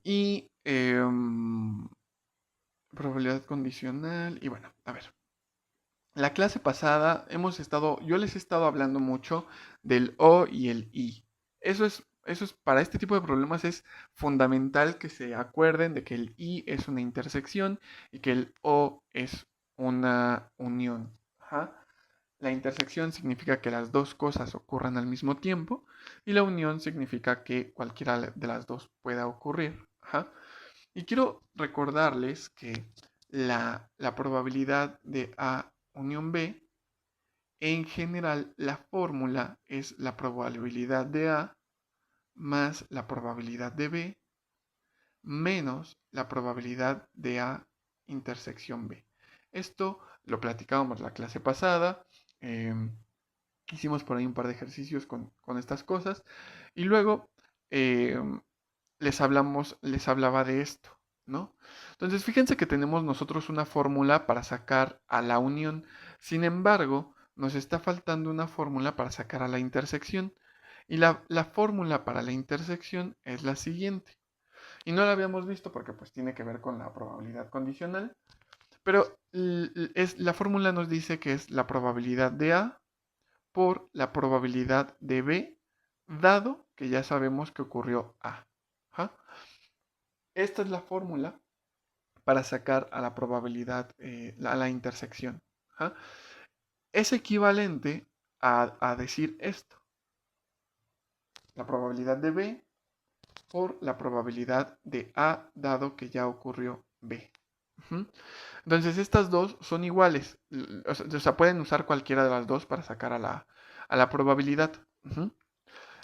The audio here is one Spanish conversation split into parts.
Y probabilidad condicional. Y bueno, a ver. La clase pasada yo les he estado hablando mucho del O y el I. Para este tipo de problemas es fundamental que se acuerden de que el I es una intersección y que el O es una unión. Ajá. La intersección significa que las dos cosas ocurran al mismo tiempo y la unión significa que cualquiera de las dos pueda ocurrir. Ajá. Y quiero recordarles que la probabilidad de A unión B, en general la fórmula es la probabilidad de A más la probabilidad de B menos la probabilidad de A intersección B. Esto lo platicábamos la clase pasada. eh, Hicimos por ahí un par de ejercicios con estas cosas. Y luego eh, les hablaba de esto, ¿no? Entonces, fíjense que tenemos nosotros una fórmula para sacar a la unión. Sin embargo, nos está faltando una fórmula para sacar a la intersección. Y la fórmula para la intersección es la siguiente. Y no la habíamos visto porque pues tiene que ver con la probabilidad condicional. Pero la fórmula nos dice que es la probabilidad de A por la probabilidad de B, dado que ya sabemos que ocurrió A. ¿Ja? Esta es la fórmula para sacar a la probabilidad, a la intersección. ¿Ja? Es equivalente a decir esto. La probabilidad de B por la probabilidad de A, dado que ya ocurrió B. Entonces estas dos son iguales. O sea, pueden usar cualquiera de las dos para sacar a la probabilidad.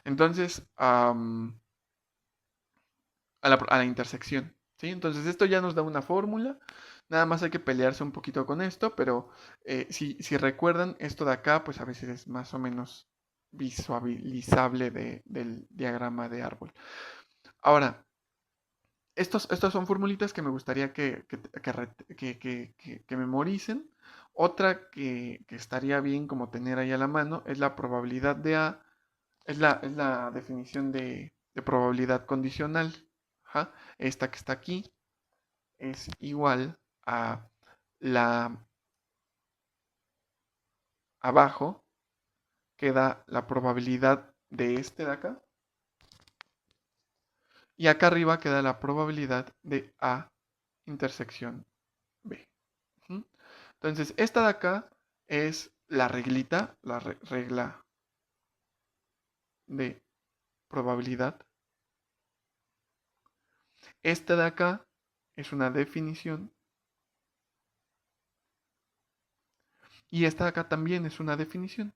Entonces, a la intersección. ¿Sí? Entonces esto ya nos da una fórmula. Nada más hay que pelearse un poquito con esto, pero si recuerdan, esto de acá, pues a veces es más o menos visualizable del diagrama de árbol. Ahora, estas son formulitas que me gustaría que memoricen. Otra que estaría bien como tener ahí a la mano es la probabilidad de A, es la definición de probabilidad condicional. Ajá. Esta que está aquí es igual a la abajo, que da la probabilidad de este de acá, y acá arriba queda la probabilidad de A intersección B. Entonces, esta de acá es la reglita, la regla de probabilidad. Esta de acá es una definición. Y esta de acá también es una definición.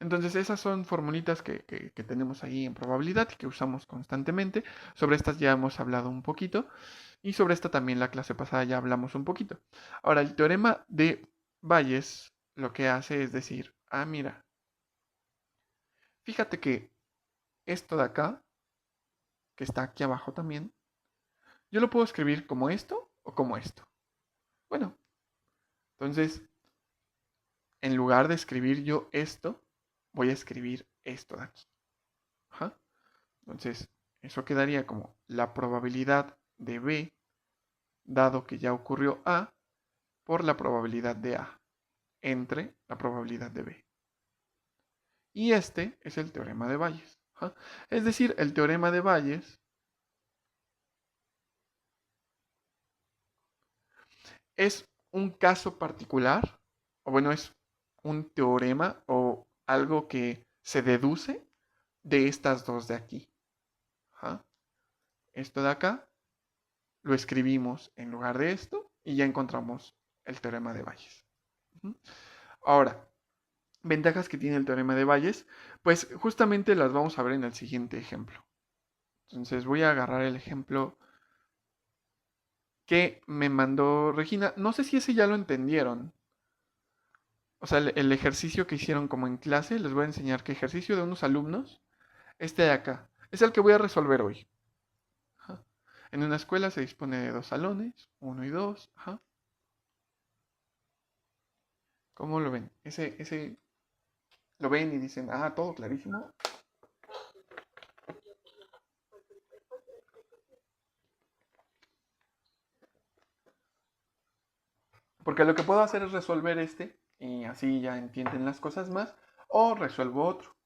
Entonces esas son formulitas que tenemos ahí en probabilidad y que usamos constantemente. Sobre estas ya hemos hablado un poquito. Y sobre esta también la clase pasada ya hablamos un poquito. Ahora, el teorema de Bayes lo que hace es decir, mira, fíjate que esto de acá, que está aquí abajo también, yo lo puedo escribir como esto o como esto. Bueno, entonces, en lugar de escribir yo esto, voy a escribir esto de aquí. Ajá. Entonces, eso quedaría como la probabilidad de B, dado que ya ocurrió A, por la probabilidad de A, entre la probabilidad de B. Y este es el teorema de Bayes. ¿Ja? Es decir, el teorema de Bayes es un caso particular, o bueno, es un teorema o algo que se deduce de estas dos de aquí. ¿Ja? Esto de acá lo escribimos en lugar de esto y ya encontramos el teorema de Bayes. Ahora, ventajas que tiene el teorema de Bayes, pues justamente las vamos a ver en el siguiente ejemplo. Entonces voy a agarrar el ejemplo que me mandó Regina. No sé si ese ya lo entendieron. O sea, el ejercicio que hicieron como en clase, les voy a enseñar qué ejercicio de unos alumnos, este de acá, es el que voy a resolver hoy. Ajá. En una escuela se dispone de dos salones, uno y dos. Ajá. ¿Cómo lo ven? Ese lo ven y dicen, ah, todo clarísimo. Porque lo que puedo hacer es resolver este y así ya entienden las cosas más, o resuelvo otro.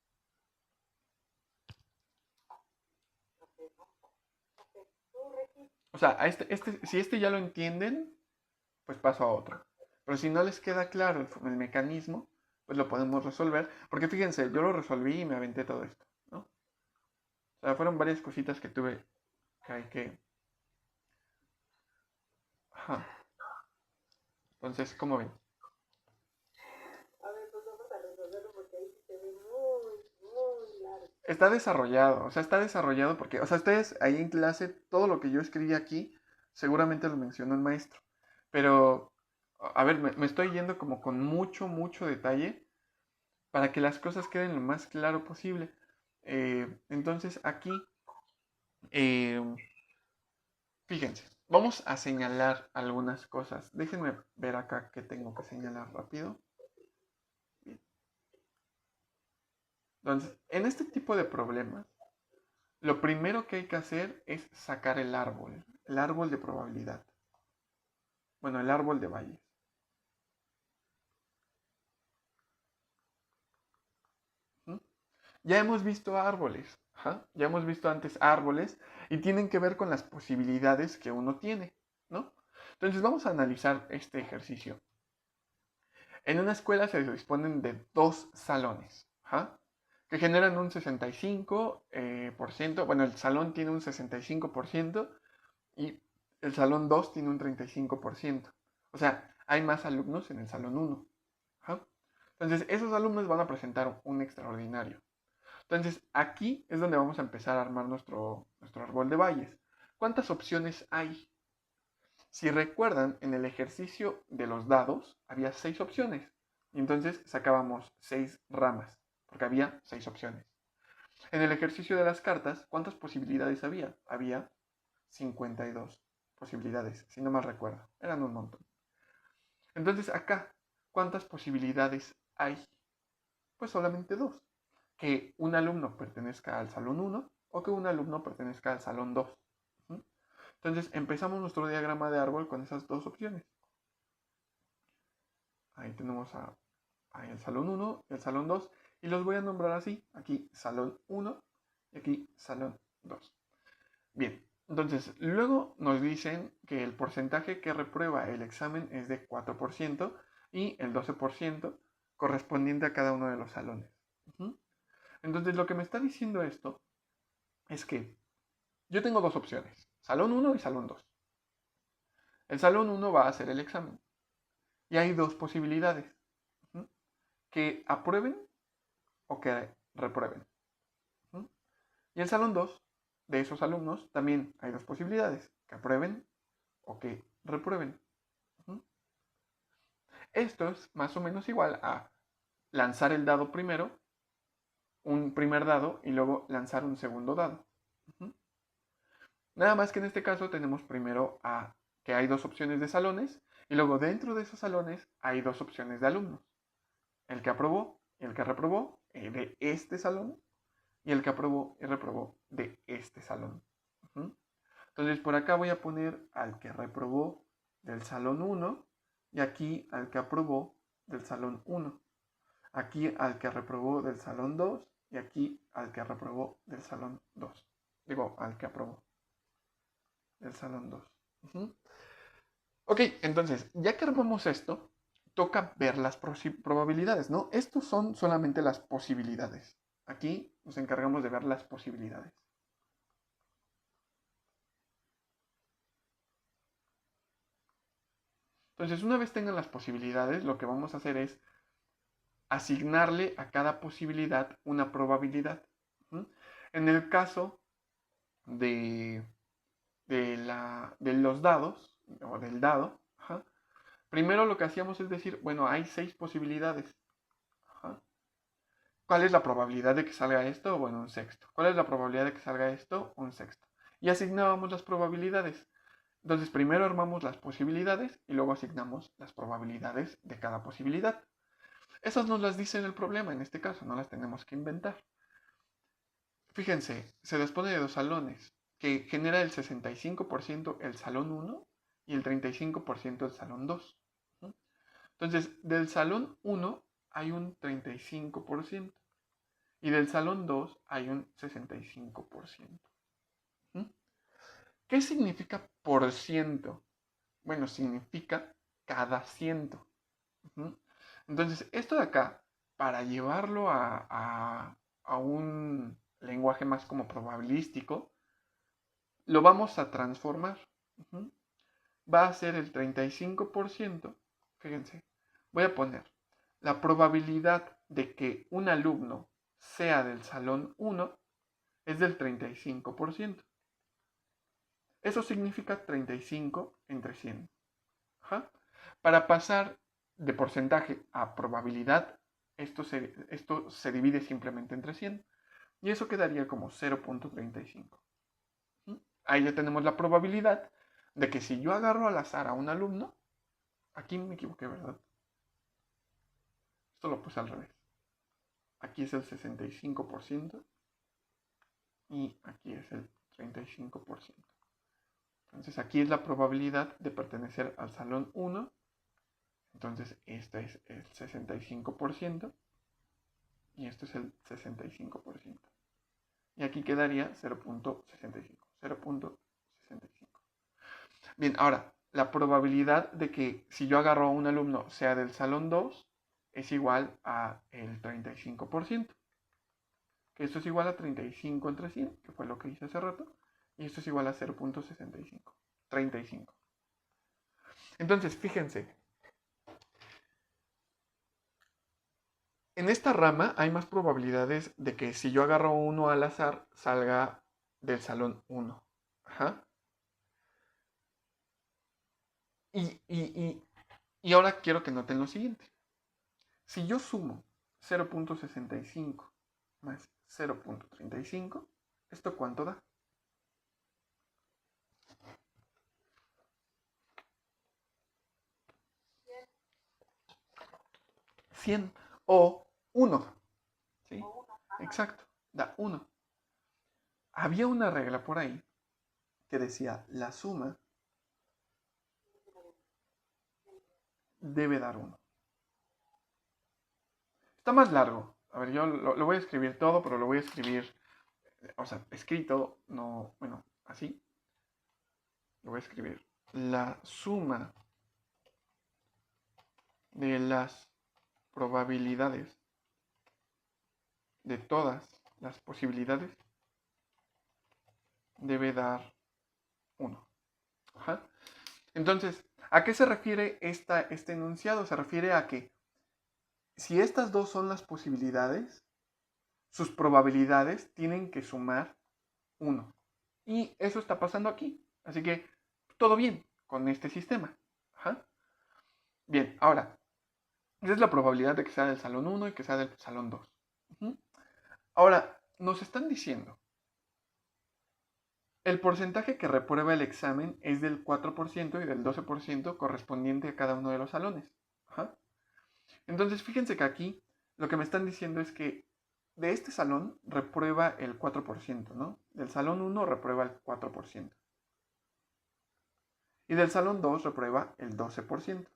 O sea, si este ya lo entienden, pues paso a otro. Pero si no les queda claro el mecanismo, pues lo podemos resolver. Porque fíjense, yo lo resolví y me aventé todo esto, ¿no? O sea, fueron varias cositas que tuve que hay que... Ajá. Entonces, ¿cómo ven? Está desarrollado, o sea, está desarrollado porque, o sea, ustedes ahí en clase, todo lo que yo escribí aquí, seguramente lo mencionó el maestro. Pero, a ver, me estoy yendo como con mucho, mucho detalle para que las cosas queden lo más claro posible. Entonces, aquí, eh, fíjense, vamos a señalar algunas cosas. Déjenme ver acá qué tengo que señalar rápido. Bien. Entonces, en este tipo de problemas, lo primero que hay que hacer es sacar el árbol de probabilidad. Bueno, el árbol de valles. ¿Mm? Ya hemos visto árboles, ¿ja? Ya hemos visto antes árboles y tienen que ver con las posibilidades que uno tiene, ¿no? Entonces vamos a analizar este ejercicio. En una escuela se disponen de dos salones, ¿ja? Que generan un 65%. Bueno, el salón tiene un 65% y el salón 2 tiene un 35%. O sea, hay más alumnos en el salón 1. ¿Ja? Entonces, esos alumnos van a presentar un extraordinario. Entonces, aquí es donde vamos a empezar a armar nuestro árbol de valles. ¿Cuántas opciones hay? Si recuerdan, en el ejercicio de los dados había 6 opciones. Y entonces sacábamos 6 ramas, porque había 6 opciones. En el ejercicio de las cartas, ¿cuántas posibilidades había? Había 52 posibilidades, si no mal recuerdo. Eran un montón. Entonces acá, ¿cuántas posibilidades hay? Pues solamente dos. Que un alumno pertenezca al salón 1 o que un alumno pertenezca al salón 2. Entonces empezamos nuestro diagrama de árbol con esas dos opciones. Ahí tenemos ahí el salón 1 y el salón 2. Y los voy a nombrar así. Aquí salón 1 y aquí salón 2. Bien, entonces luego nos dicen que el porcentaje que reprueba el examen es de 4% y el 12% correspondiente a cada uno de los salones. Entonces lo que me está diciendo esto es que yo tengo dos opciones, salón 1 y salón 2. El salón 1 va a hacer el examen y hay dos posibilidades, que aprueben o que reprueben. Y el salón 2 de esos alumnos también hay dos posibilidades, que aprueben o que reprueben. Esto es más o menos igual a lanzar el dado primero, un primer dado, y luego lanzar un segundo dado. Nada más que en este caso tenemos primero que hay dos opciones de salones y luego dentro de esos salones hay dos opciones de alumnos. El que aprobó y el que reprobó de este salón y el que aprobó y reprobó de este salón. Entonces por acá voy a poner al que reprobó del salón 1 y aquí al que aprobó del salón 1. Aquí al que reprobó del salón 2 y aquí al que reprobó del salón 2. Digo, al que aprobó del salón 2. Ok, entonces, ya que armamos esto, toca ver las probabilidades, ¿no? Estos son solamente las posibilidades. Aquí nos encargamos de ver las posibilidades. Entonces, una vez tengan las posibilidades, lo que vamos a hacer es asignarle a cada posibilidad una probabilidad. En el caso de, de los dados, o del dado, primero lo que hacíamos es decir, bueno, hay 6 posibilidades. ¿Cuál es la probabilidad de que salga esto? Bueno, un sexto. ¿Cuál es la probabilidad de que salga esto? Un sexto. Y asignábamos las probabilidades. Entonces, primero armamos las posibilidades y luego asignamos las probabilidades de cada posibilidad. Esas nos las dice en el problema, en este caso, no las tenemos que inventar. Fíjense, se dispone de dos salones, que genera el 65% el salón 1 y el 35% el salón 2. Entonces, del salón 1 hay un 35% y del salón 2 hay un 65%. ¿Qué significa por ciento? Bueno, significa cada ciento. Entonces, esto de acá, para llevarlo a un lenguaje más como probabilístico, lo vamos a transformar. Va a ser el 35%. Fíjense, voy a poner la probabilidad de que un alumno sea del salón 1 es del 35%. Eso significa 35 entre 100. Ajá. Para pasar de porcentaje a probabilidad, esto se divide simplemente entre 100. Y eso quedaría como 0.35. Ahí ya tenemos la probabilidad de que si yo agarro al azar a un alumno, aquí me equivoqué, ¿verdad? Esto lo puse al revés. Aquí es el 65% y aquí es el 35%. Entonces aquí es la probabilidad de pertenecer al salón 1. Entonces este es el 65% y esto es el 65%. Y aquí quedaría 0.65. 0.65. Bien, ahora, la probabilidad de que si yo agarro a un alumno sea del salón 2 es igual a el 35%. Que esto es igual a 35 entre 100, que fue lo que hice hace rato. Y esto es igual a 0.65. 35. Entonces, fíjense. En esta rama hay más probabilidades de que si yo agarro uno al azar, salga del salón 1. Ajá. Y ahora quiero que noten lo siguiente. Si yo sumo 0.65 más 0.35, ¿esto cuánto da? 100 o 1. ¿Sí? Exacto, da 1. Había una regla por ahí que decía la suma debe dar 1. Está más largo. A ver, yo lo voy a escribir todo, pero lo voy a escribir, o sea, escrito, no, bueno, así. Lo voy a escribir. La suma de las probabilidades de todas las posibilidades debe dar 1. Ajá. Entonces, ¿a qué se refiere este enunciado? Se refiere a que si estas dos son las posibilidades, sus probabilidades tienen que sumar 1. Y eso está pasando aquí. Así que todo bien con este sistema. Ajá. Bien, ahora, esa es la probabilidad de que sea del salón 1 y que sea del salón 2. Ahora, nos están diciendo, el porcentaje que reprueba el examen es del 4% y del 12% correspondiente a cada uno de los salones. Ajá. Entonces, fíjense que aquí lo que me están diciendo es que de este salón reprueba el 4%, ¿no? Del salón 1 reprueba el 4%. Y del salón 2 reprueba el 12%.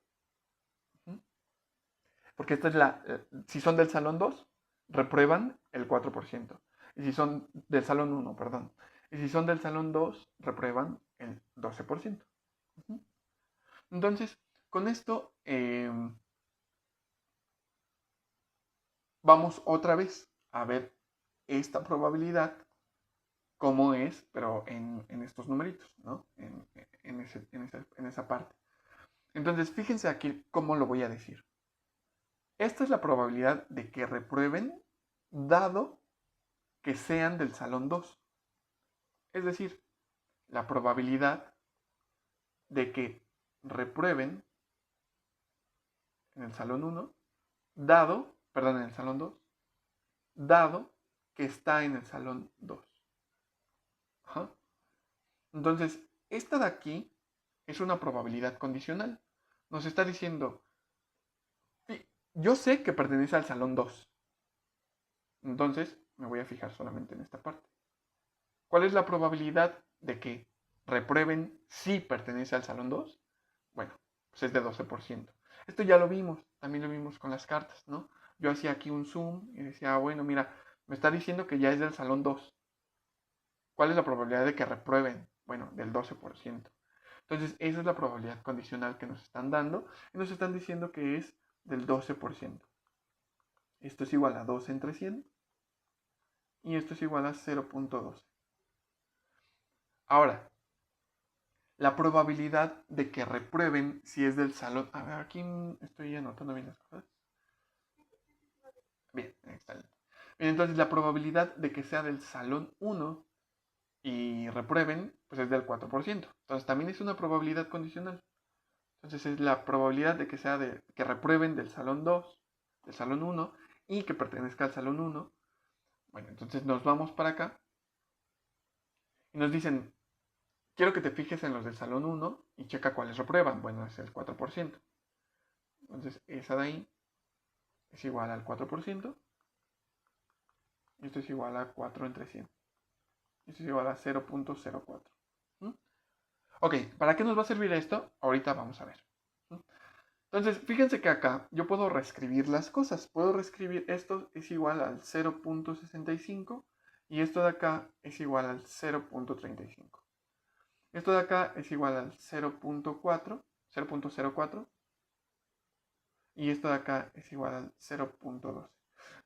Porque esta es si son del salón 2, reprueban el 4%. Y si son del salón 1, perdón. Y si son del salón 2, reprueban el 12%. Entonces, con esto vamos otra vez a ver esta probabilidad, cómo es, pero en estos numeritos, ¿no? En esa parte. Entonces, fíjense aquí cómo lo voy a decir. Esta es la probabilidad de que reprueben, dado que sean del salón 2. Es decir, la probabilidad de que reprueben en el salón 1, en el salón 2, dado que está en el salón 2. Ajá. Entonces, esta de aquí es una probabilidad condicional. Nos está diciendo, yo sé que pertenece al salón 2. Entonces, me voy a fijar solamente en esta parte. ¿Cuál es la probabilidad de que reprueben si pertenece al salón 2? Bueno, pues es de 12%. Esto ya lo vimos, también lo vimos con las cartas, ¿no? Yo hacía aquí un zoom y decía, bueno, mira, me está diciendo que ya es del salón 2. ¿Cuál es la probabilidad de que reprueben? Bueno, del 12%. Entonces, esa es la probabilidad condicional que nos están dando y nos están diciendo que es del 12%. Esto es igual a 12 entre 100 y esto es igual a 0.12. Ahora, la probabilidad de que reprueben si es del salón... A ver, aquí estoy anotando bien las cosas. Bien, excelente. Bien, entonces la probabilidad de que sea del salón 1 y reprueben, pues es del 4%. Entonces también es una probabilidad condicional. Entonces es la probabilidad de que sea de que reprueben del salón 2, del salón 1 y que pertenezca al salón 1. Bueno, entonces nos vamos para acá y nos dicen, quiero que te fijes en los del salón 1 y checa cuáles reprueban. Bueno, es el 4%. Entonces esa de ahí es igual al 4%. Y esto es igual a 4 entre 100. Esto es igual a 0.04. ¿Mm? Ok, ¿para qué nos va a servir esto? Ahorita vamos a ver. ¿Mm? Entonces, fíjense que acá yo puedo reescribir las cosas. Puedo reescribir esto es igual al 0.65 y esto de acá es igual al 0.35. Esto de acá es igual al 0.4, 0.04 y esto de acá es igual al 0.12.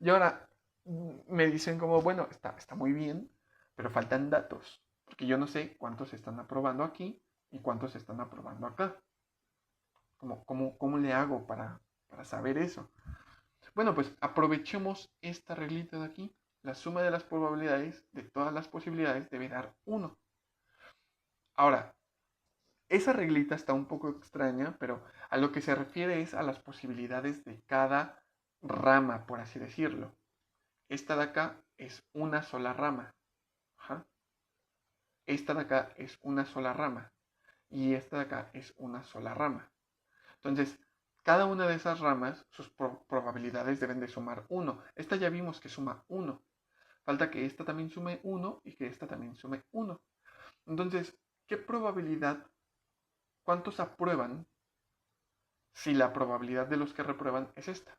Y ahora me dicen como, bueno, está muy bien, pero faltan datos, porque yo no sé cuántos se están aprobando aquí y cuántos se están aprobando acá. ¿Cómo le hago para saber eso? Bueno, pues aprovechemos esta reglita de aquí. La suma de las probabilidades de todas las posibilidades debe dar 1. Ahora, esa reglita está un poco extraña, pero a lo que se refiere es a las posibilidades de cada rama, por así decirlo. Esta de acá es una sola rama. Ajá. Esta de acá es una sola rama. Y esta de acá es una sola rama. Entonces, cada una de esas ramas, sus probabilidades deben de sumar 1. Esta ya vimos que suma 1. Falta que esta también sume 1 y que esta también sume 1. Entonces, ¿qué probabilidad? ¿Cuántos aprueban si la probabilidad de los que reprueban es esta?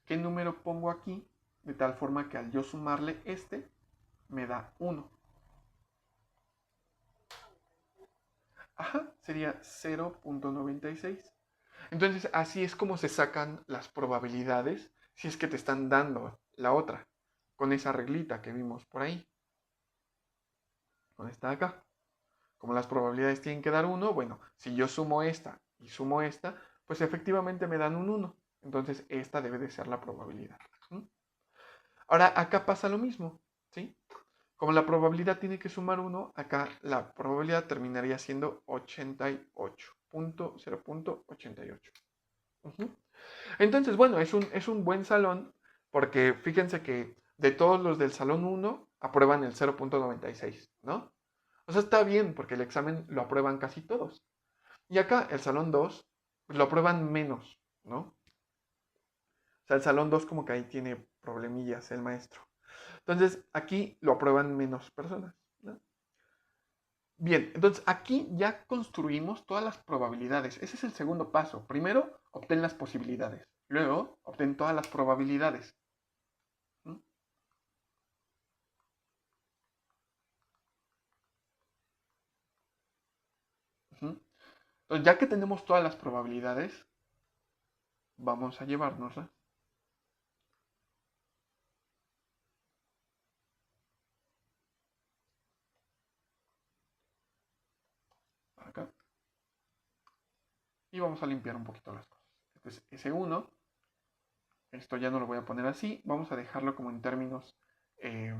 ¿Qué número pongo aquí? De tal forma que al yo sumarle este, me da 1. Ajá, sería 0.96. Entonces, así es como se sacan las probabilidades si es que te están dando la otra, con esa reglita que vimos por ahí, con esta de acá. Como las probabilidades tienen que dar 1, bueno, si yo sumo esta y sumo esta, pues efectivamente me dan un 1. Entonces, esta debe de ser la probabilidad. Ahora, acá pasa lo mismo, ¿sí? Como la probabilidad tiene que sumar 1, acá la probabilidad terminaría siendo 88.0.88. Entonces, bueno, es un buen salón porque fíjense que de todos los del salón 1 aprueban el 0.96, ¿no? O sea, está bien porque el examen lo aprueban casi todos. Y acá el salón 2 pues, lo aprueban menos, ¿no? O sea, el salón 2 como que ahí tiene problemillas el maestro. Entonces, aquí lo aprueban menos personas, ¿no? Bien, entonces aquí ya construimos todas las probabilidades. Ese es el segundo paso. Primero, obtén las posibilidades. Luego, obtén todas las probabilidades. ¿Mm? Ujú. Entonces, ya que tenemos todas las probabilidades, vamos a llevárnoslas para acá y vamos a limpiar un poquito las cosas. Entonces, S1, esto ya no lo voy a poner así, vamos a dejarlo como en términos eh,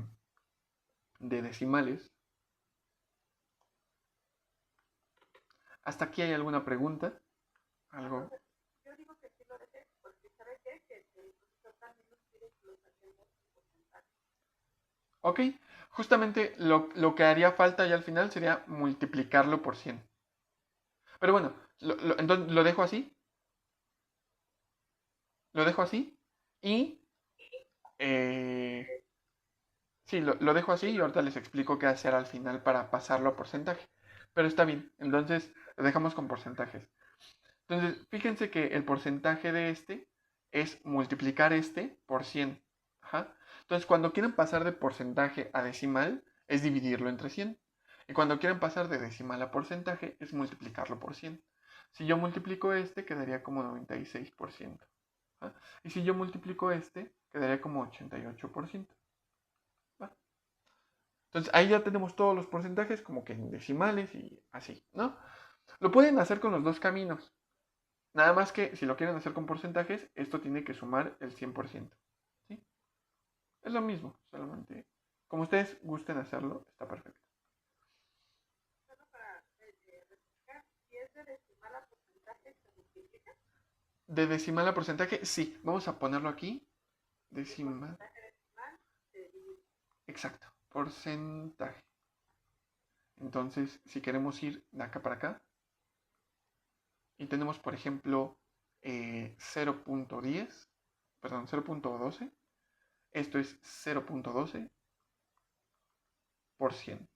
de decimales. ¿Hasta aquí hay alguna pregunta? ¿Algo? Ok, justamente lo que haría falta ya al final sería multiplicarlo por 100. Pero bueno, entonces lo dejo así. Lo dejo así y sí, lo dejo así y ahorita les explico qué hacer al final para pasarlo a porcentaje. Pero está bien, entonces lo dejamos con porcentajes. Entonces, fíjense que el porcentaje de este es multiplicar este por 100. Ajá. Entonces, cuando quieren pasar de porcentaje a decimal, es dividirlo entre 100. Y cuando quieren pasar de decimal a porcentaje, es multiplicarlo por 100. Si yo multiplico este, quedaría como 96%. ¿Va? Y si yo multiplico este, quedaría como 88%. ¿Va? Entonces, ahí ya tenemos todos los porcentajes como que en decimales y así, ¿no? Lo pueden hacer con los dos caminos. Nada más que si lo quieren hacer con porcentajes, esto tiene que sumar el 100%. ¿Sí? Es lo mismo, solamente como ustedes gusten hacerlo, está perfecto. De decimal a porcentaje, sí. Vamos a ponerlo aquí. Decimal. Exacto. Porcentaje. Entonces, si queremos ir de acá para acá, y tenemos, por ejemplo, 0.10, perdón, 0.12, esto es 0.12 por 100.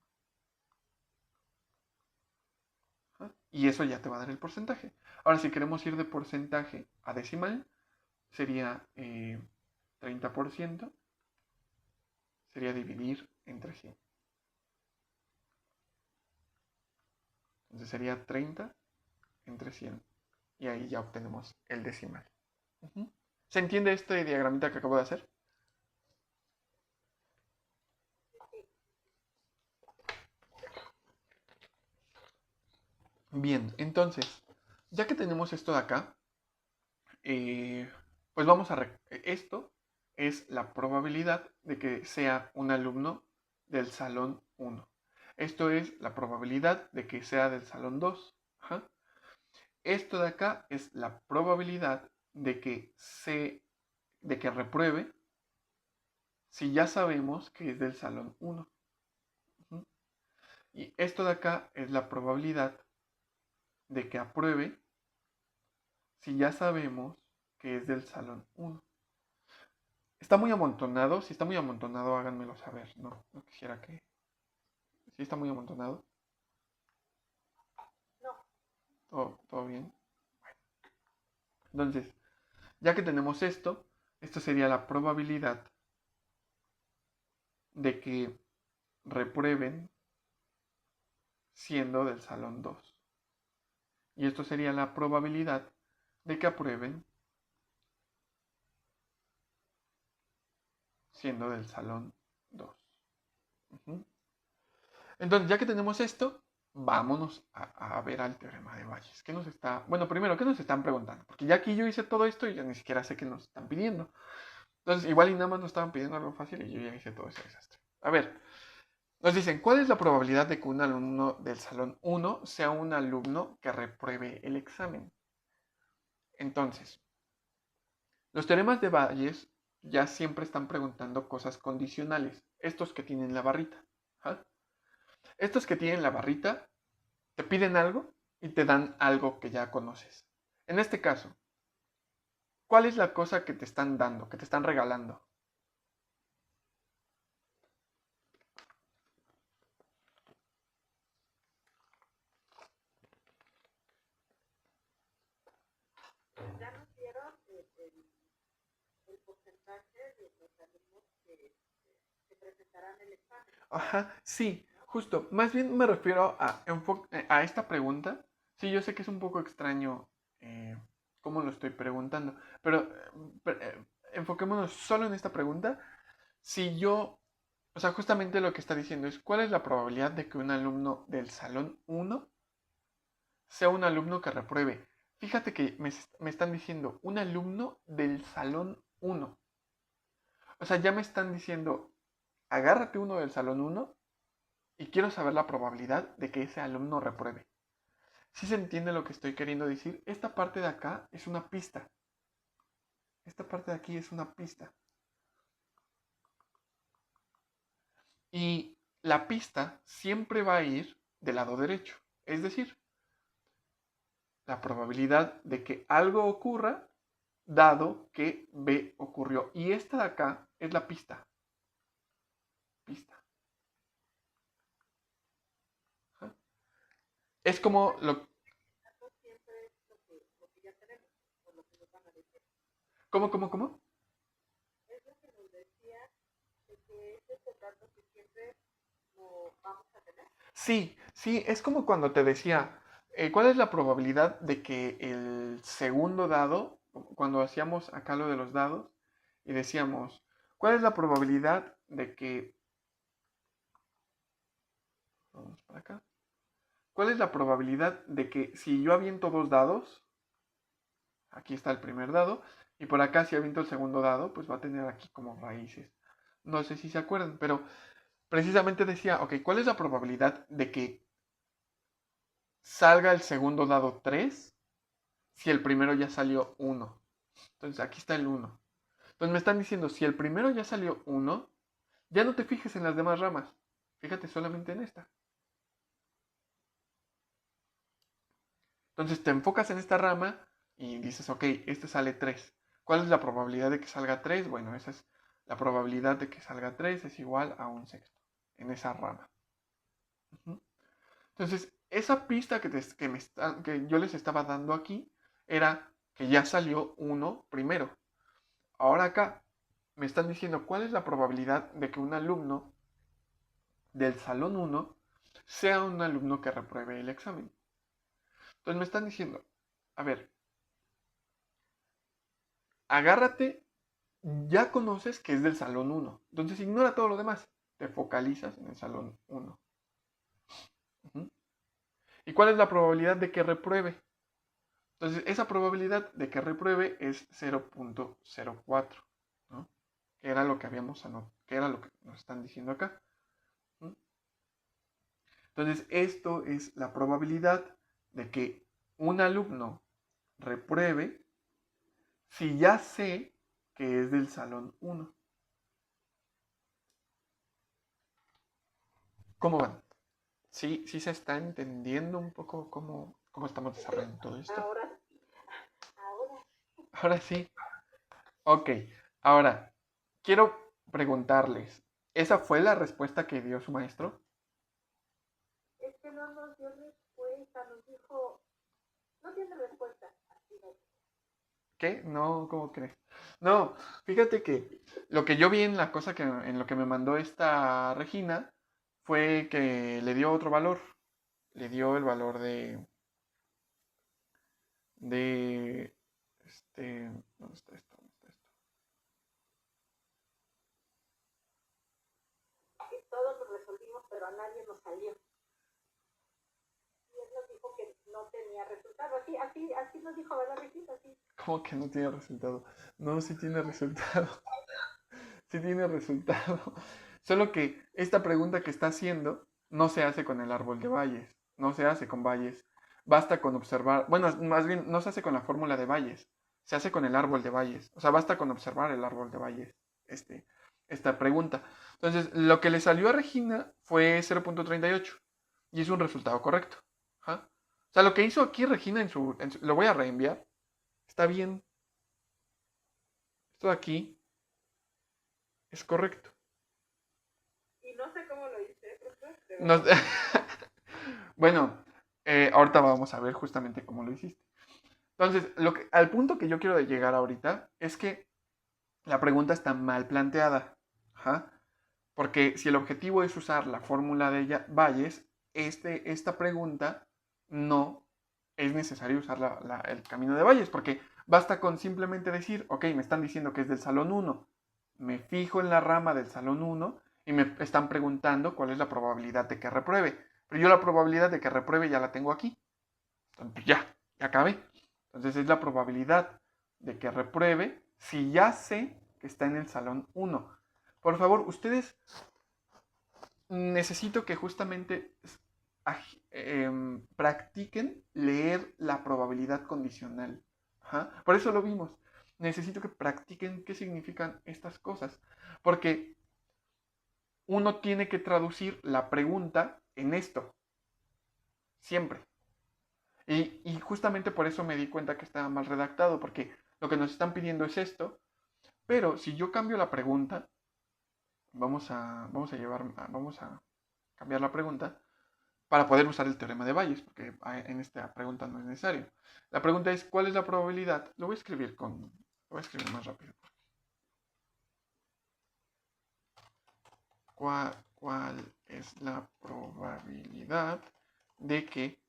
Y eso ya te va a dar el porcentaje. Ahora, si queremos ir de porcentaje a decimal, sería 30%, sería dividir entre 100. Entonces sería 30 entre 100. Y ahí ya obtenemos el decimal. ¿Se entiende este diagramita que acabo de hacer? Bien, entonces, ya que tenemos esto de acá, pues vamos a... Esto es la probabilidad de que sea un alumno del salón 1. Esto es la probabilidad de que sea del salón 2. Ajá. Esto de acá es la probabilidad de que repruebe si ya sabemos que es del salón 1. Uh-huh. Y esto de acá es la probabilidad de que apruebe si ya sabemos que es del salón 1. ¿Está muy amontonado? Si está muy amontonado, háganmelo saber. No quisiera que... ¿Sí está muy amontonado? ¿Todo bien? Entonces, ya que tenemos esto sería la probabilidad de que reprueben siendo del salón 2. Y esto sería la probabilidad de que aprueben siendo del salón 2. Uh-huh. Entonces, ya que tenemos esto, vámonos a ver al teorema de Bayes. ¿Qué nos está... Bueno, primero, ¿qué nos están preguntando? Porque ya aquí yo hice todo esto y ya ni siquiera sé qué nos están pidiendo. Entonces, igual y nada más nos estaban pidiendo algo fácil y yo ya hice todo ese desastre. A ver, nos dicen, ¿cuál es la probabilidad de que un alumno del salón 1 sea un alumno que repruebe el examen? Entonces, los teoremas de Bayes ya siempre están preguntando cosas condicionales. Estos que tienen la barrita. ¿Ah? Estos que tienen la barrita te piden algo y te dan algo que ya conoces. En este caso, ¿cuál es la cosa que te están dando, que te están regalando? Ya nos dieron el porcentaje de los alumnos que presentarán el examen. Ajá, sí, justo. Más bien me refiero a esta pregunta. Sí, yo sé que es un poco extraño cómo lo estoy preguntando, pero enfoquémonos solo en esta pregunta. Si yo, o sea, justamente lo que está diciendo es, ¿cuál es la probabilidad de que un alumno del salón 1 sea un alumno que repruebe? Fíjate que me están diciendo un alumno del salón 1. O sea, ya me están diciendo, agárrate uno del salón 1 y quiero saber la probabilidad de que ese alumno repruebe. Si se entiende lo que estoy queriendo decir, esta parte de acá es una pista. Esta parte de aquí es una pista. Y la pista siempre va a ir del lado derecho. Es decir, la probabilidad de que algo ocurra dado que B ocurrió. Y esta de acá es la pista. Pista. Ajá. Es como lo... No siempre es lo que ya tenemos, o lo que nos van a decir. ¿Cómo? Es lo que nos decía de que ese es el dato que siempre lo vamos a tener. Sí, es como cuando te decía, ¿cuál es la probabilidad de que el segundo dado, cuando hacíamos acá lo de los dados, y decíamos, ¿cuál es la probabilidad de que... Vamos para acá. ¿Cuál es la probabilidad de que si yo aviento dos dados, aquí está el primer dado, y por acá si aviento el segundo dado, pues va a tener aquí como raíces? No sé si se acuerdan, pero precisamente decía, ok, ¿cuál es la probabilidad de que salga el segundo dado 3 si el primero ya salió 1? Entonces aquí está el 1. Entonces me están diciendo, si el primero ya salió 1, ya no te fijes en las demás ramas. Fíjate solamente en esta. Entonces te enfocas en esta rama y dices, ok, este sale 3. ¿Cuál es la probabilidad de que salga 3? Bueno, esa es la probabilidad de que salga 3 es igual a un sexto en esa rama. Entonces, esa pista que yo les estaba dando aquí era que ya salió 1 primero. Ahora acá me están diciendo cuál es la probabilidad de que un alumno del salón 1 sea un alumno que repruebe el examen. Entonces me están diciendo, a ver, agárrate, ya conoces que es del salón 1. Entonces ignora todo lo demás. Te focalizas en el salón 1. ¿Y cuál es la probabilidad de que repruebe? Entonces esa probabilidad de que repruebe es 0.04, ¿no? Que era lo que habíamos anotado, que era lo que nos están diciendo acá. Entonces esto es la probabilidad de que un alumno repruebe si ya sé que es del salón 1. ¿Cómo van? ¿Sí se está entendiendo un poco cómo estamos desarrollando todo esto? Ahora. Ahora sí. Ok. Ahora, quiero preguntarles, ¿esa fue la respuesta que dio su maestro? Es que no nos dio respuesta, nos dijo, no tiene respuesta. Así no. ¿Qué? No, ¿cómo crees? No, fíjate que lo que yo vi en la cosa en lo que me mandó esta Regina fue que le dio otro valor. Le dio el valor de, ¿dónde está esto? ¿Dónde está esto? Y todos lo resolvimos, pero a nadie nos salió. Y él nos dijo que no tenía resultado. Así nos dijo, ¿verdad, Regina? Así. ¿Cómo que no tiene resultado? No, sí tiene resultado. Sí tiene resultado. Solo que esta pregunta que está haciendo no se hace con el árbol de Bayes. No se hace con Bayes. Basta con observar. Bueno, más bien no se hace con la fórmula de Bayes. Se hace con el árbol de Bayes. O sea, basta con observar el árbol de Bayes. Esta pregunta. Entonces, lo que le salió a Regina fue 0.38. Y es un resultado correcto. ¿Ja? O sea, lo que hizo aquí Regina lo voy a reenviar. Está bien. Esto de aquí es correcto. Y no sé cómo lo hice, profesor. Nos- bueno, ahorita vamos a ver justamente cómo lo hiciste. Entonces, al punto que yo quiero llegar ahorita es que la pregunta está mal planteada. Ajá. Porque si el objetivo es usar la fórmula de Bayes, esta pregunta no es necesario usar el camino de Bayes, porque basta con simplemente decir, ok, me están diciendo que es del salón 1, me fijo en la rama del salón 1 y me están preguntando cuál es la probabilidad de que repruebe. Pero yo la probabilidad de que repruebe ya la tengo aquí. Entonces, pues ya acabé. Entonces es la probabilidad de que repruebe si ya sé que está en el salón 1. Por favor, ustedes necesito que justamente practiquen leer la probabilidad condicional. Ajá. Por eso lo vimos. Necesito que practiquen qué significan estas cosas. Porque uno tiene que traducir la pregunta en esto. Siempre. Y justamente por eso me di cuenta que estaba mal redactado. Porque Lo que nos están pidiendo es esto, pero si yo cambio la pregunta, vamos a cambiar la pregunta para poder usar el teorema de Bayes, porque en esta pregunta no es necesario. La pregunta es, ¿cuál es la probabilidad? Lo voy a escribir más rápido. ¿Cuál es la probabilidad de que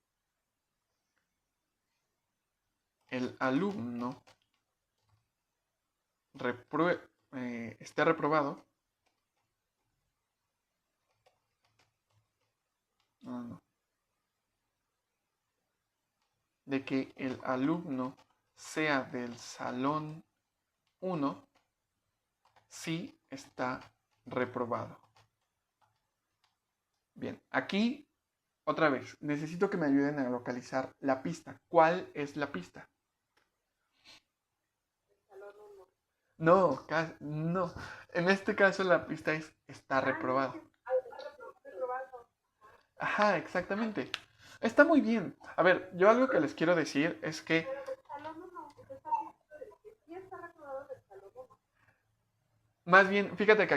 el alumno esté reprobado? No. De que el alumno sea del salón 1 si está reprobado. Bien, aquí otra vez, necesito que me ayuden a localizar la pista. ¿Cuál es la pista? No, no. En este caso la pista es está reprobado. Ajá, exactamente. Está muy bien. A ver, yo algo que les quiero decir es que más bien, fíjate que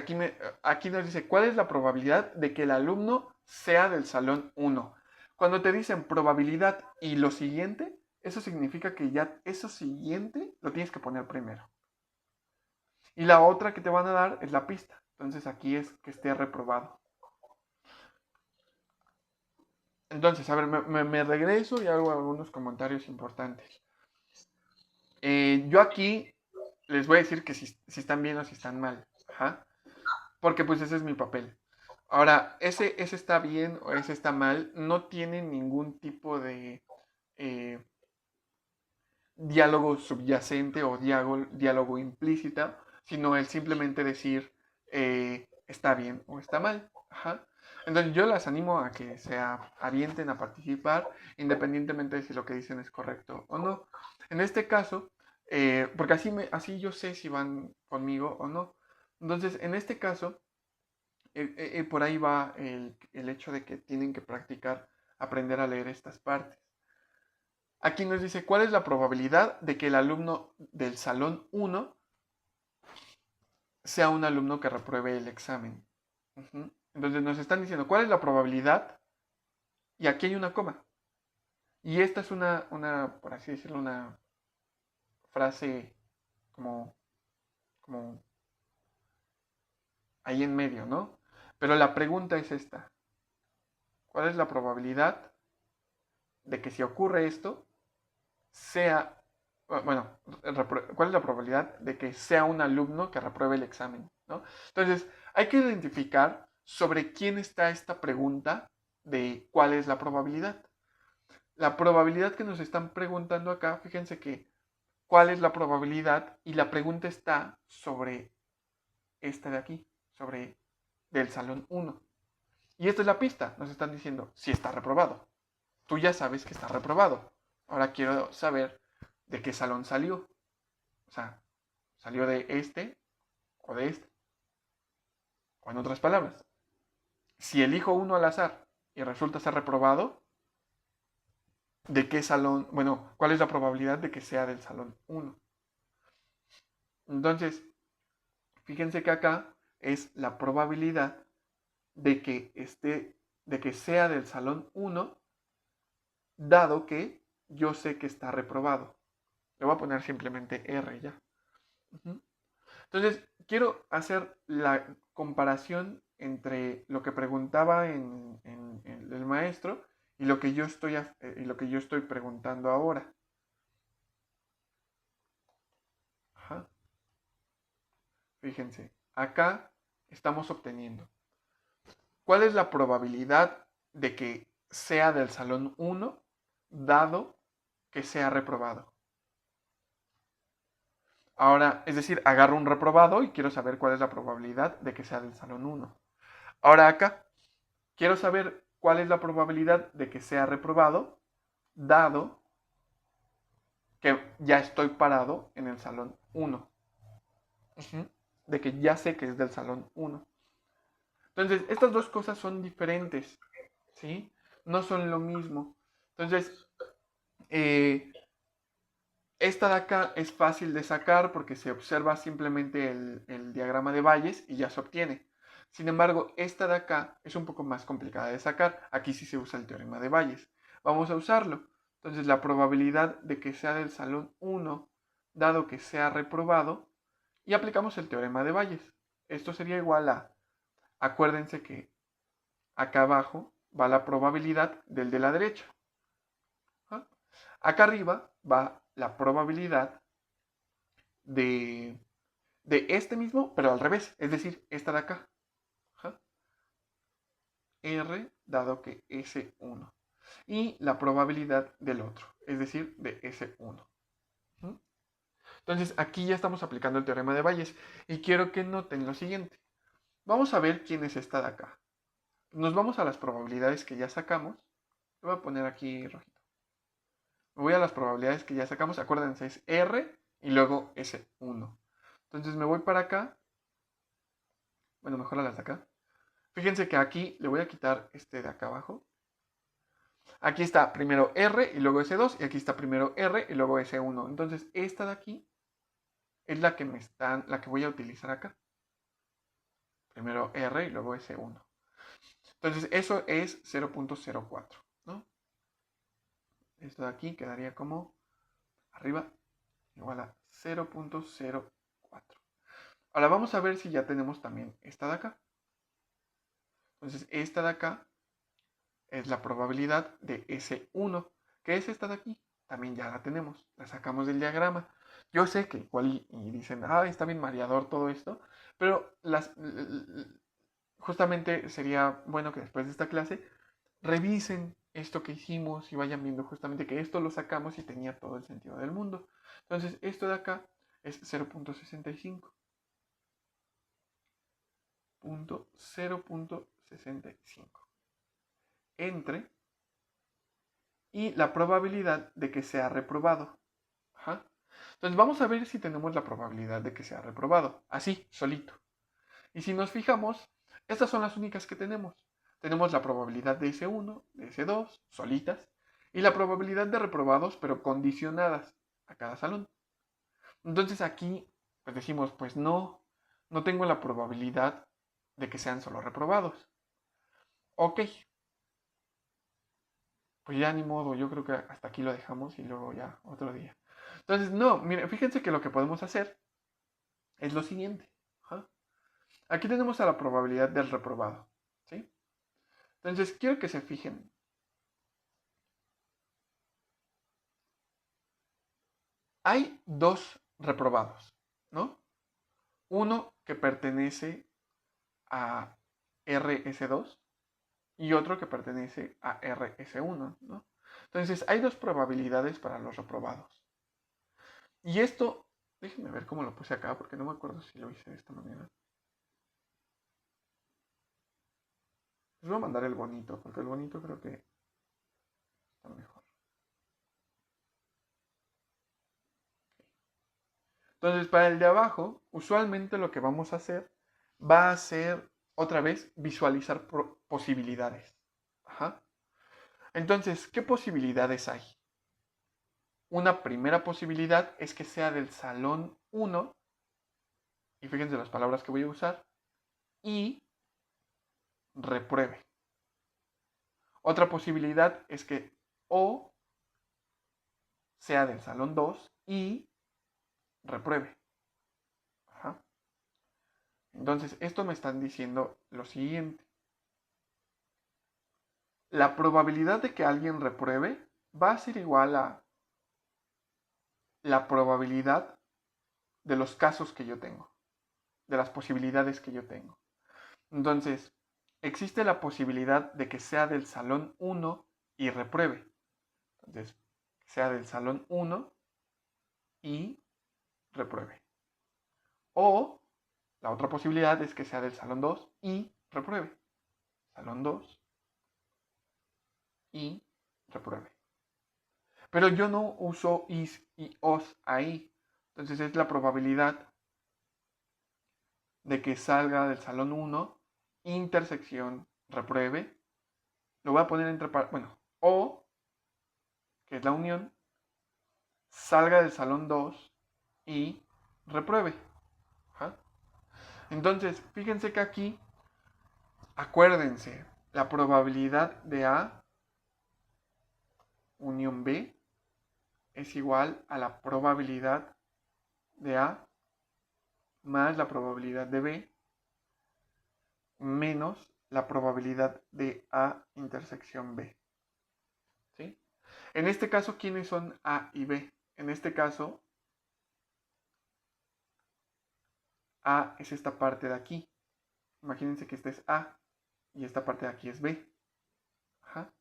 aquí nos dice cuál es la probabilidad de que el alumno sea del salón 1. Cuando te dicen probabilidad y lo siguiente, eso significa que ya eso siguiente lo tienes que poner primero. Y la otra que te van a dar es la pista. Entonces aquí es que esté reprobado. Entonces, a ver, me regreso y hago algunos comentarios importantes. Yo aquí les voy a decir que si están bien o si están mal. Ajá. Porque pues ese es mi papel. Ahora, ese está bien o ese está mal, no tiene ningún tipo de eh, diálogo subyacente o diálogo implícita, sino el simplemente decir está bien o está mal. Ajá. Entonces yo las animo a que se avienten a participar, independientemente de si lo que dicen es correcto o no. En este caso, porque así yo sé si van conmigo o no. Entonces, en este caso, por ahí va el hecho de que tienen que practicar, aprender a leer estas partes. Aquí nos dice, ¿cuál es la probabilidad de que el alumno del salón 1 sea un alumno que repruebe el examen? Entonces nos están diciendo, ¿cuál es la probabilidad? Y aquí hay una coma. Y esta es por así decirlo, una frase como, como ahí en medio, ¿no? Pero la pregunta es esta. ¿Cuál es la probabilidad de que si ocurre esto, sea, bueno, cuál es la probabilidad de que sea un alumno que repruebe el examen, ¿no? Entonces, hay que identificar sobre quién está esta pregunta de cuál es la probabilidad. La probabilidad que nos están preguntando acá, fíjense que cuál es la probabilidad y la pregunta está sobre esta de aquí, sobre del salón 1. Y esta es la pista, nos están diciendo si está reprobado. Tú ya sabes que está reprobado. Ahora quiero saber de qué salón salió. O sea, salió de este o de este. O en otras palabras, si elijo uno al azar y resulta ser reprobado, ¿de qué salón? Bueno, ¿cuál es la probabilidad de que sea del salón 1? Entonces, fíjense que acá es la probabilidad de que sea del salón 1, dado que yo sé que está reprobado. Le voy a poner simplemente R ya. Entonces, quiero hacer la comparación entre lo que preguntaba en el maestro y lo que yo estoy preguntando ahora. Ajá. Fíjense, acá estamos obteniendo. ¿Cuál es la probabilidad de que sea del salón 1, dado que sea reprobado? Ahora, es decir, agarro un reprobado y quiero saber cuál es la probabilidad de que sea del salón 1. Ahora acá, quiero saber cuál es la probabilidad de que sea reprobado, dado que ya estoy parado en el salón 1. De que ya sé que es del salón 1. Entonces, estas dos cosas son diferentes, ¿sí? No son lo mismo. Entonces, Esta de acá es fácil de sacar porque se observa simplemente el diagrama de Bayes y ya se obtiene. Sin embargo, esta de acá es un poco más complicada de sacar. Aquí sí se usa el teorema de Bayes. Vamos a usarlo. Entonces, la probabilidad de que sea del salón 1, dado que sea reprobado, y aplicamos el teorema de Bayes. Esto sería igual a, acuérdense que acá abajo va la probabilidad del de la derecha. ¿Ah? Acá arriba va la probabilidad de, de este mismo, pero al revés, es decir, esta de acá. Ajá. R dado que S1. Y la probabilidad del otro, es decir, de S1. Entonces aquí ya estamos aplicando el teorema de Bayes y quiero que noten lo siguiente. Vamos a ver quién es esta de acá. Nos vamos a las probabilidades que ya sacamos. Lo voy a poner aquí rojito. Me voy a las probabilidades que ya sacamos. Acuérdense, es R y luego S1. Entonces me voy para acá. Bueno, mejor a las de acá. Fíjense que aquí le voy a quitar este de acá abajo. Aquí está primero R y luego S2. Y aquí está primero R y luego S1. Entonces esta de aquí es la que la que voy a utilizar acá. Primero R y luego S1. Entonces eso es 0.04, ¿no? Esto de aquí quedaría como arriba igual a 0.04. Ahora vamos a ver si ya tenemos también esta de acá. Entonces esta de acá es la probabilidad de S1. ¿Qué es esta de aquí? También ya la tenemos. La sacamos del diagrama. Yo sé que igual y dicen, está bien mareador todo esto, pero justamente sería bueno que después de esta clase revisen esto que hicimos y vayan viendo justamente que esto lo sacamos y tenía todo el sentido del mundo. Entonces, esto de acá es 0.65. 0.65 entre y la probabilidad de que sea reprobado. Ajá. Entonces vamos a ver si tenemos la probabilidad de que sea reprobado, así, solito. Y si nos fijamos, estas son las únicas que tenemos. Tenemos la probabilidad de S1, de S2, solitas, y la probabilidad de reprobados, pero condicionadas a cada salón. Entonces aquí, pues decimos, pues no tengo la probabilidad de que sean solo reprobados. Ok, pues ya ni modo, yo creo que hasta aquí lo dejamos y luego ya otro día. Entonces, no, miren, fíjense que lo que podemos hacer es lo siguiente. ¿Ja? Aquí tenemos a la probabilidad del reprobado. ¿Sí? Entonces, quiero que se fijen. Hay dos reprobados, ¿no? Uno que pertenece a RS2 y otro que pertenece a RS1, ¿no? Entonces, hay dos probabilidades para los reprobados. Y esto, déjenme ver cómo lo puse acá, porque no me acuerdo si lo hice de esta manera. Les voy a mandar el bonito, porque el bonito creo que está mejor. Entonces, para el de abajo, usualmente lo que vamos a hacer va a ser, otra vez, visualizar posibilidades. Ajá. Entonces, ¿qué posibilidades hay? Una primera posibilidad es que sea del salón 1, y fíjense las palabras que voy a usar, y repruebe. Otra posibilidad es que O sea del salón 2 y repruebe. Ajá. Entonces, esto me están diciendo lo siguiente. La probabilidad de que alguien repruebe va a ser igual a la probabilidad de los casos que yo tengo, de las posibilidades que yo tengo. Entonces, existe la posibilidad de que sea del salón 1 y repruebe. Entonces, que sea del salón 1 y repruebe. O la otra posibilidad es que sea del salón 2 y repruebe. Salón 2 y repruebe. Pero yo no uso is y os ahí. Entonces es la probabilidad de que salga del salón 1, intersección, repruebe. Lo voy a poner entre, bueno, o, que es la unión, salga del salón 2 y repruebe. ¿Ja? Entonces, fíjense que aquí, acuérdense, la probabilidad de A unión B es igual a la probabilidad de A más la probabilidad de B menos la probabilidad de A intersección B. ¿Sí? En este caso, ¿quiénes son A y B? En este caso, A es esta parte de aquí. Imagínense que esta es A y esta parte de aquí es B. Ajá.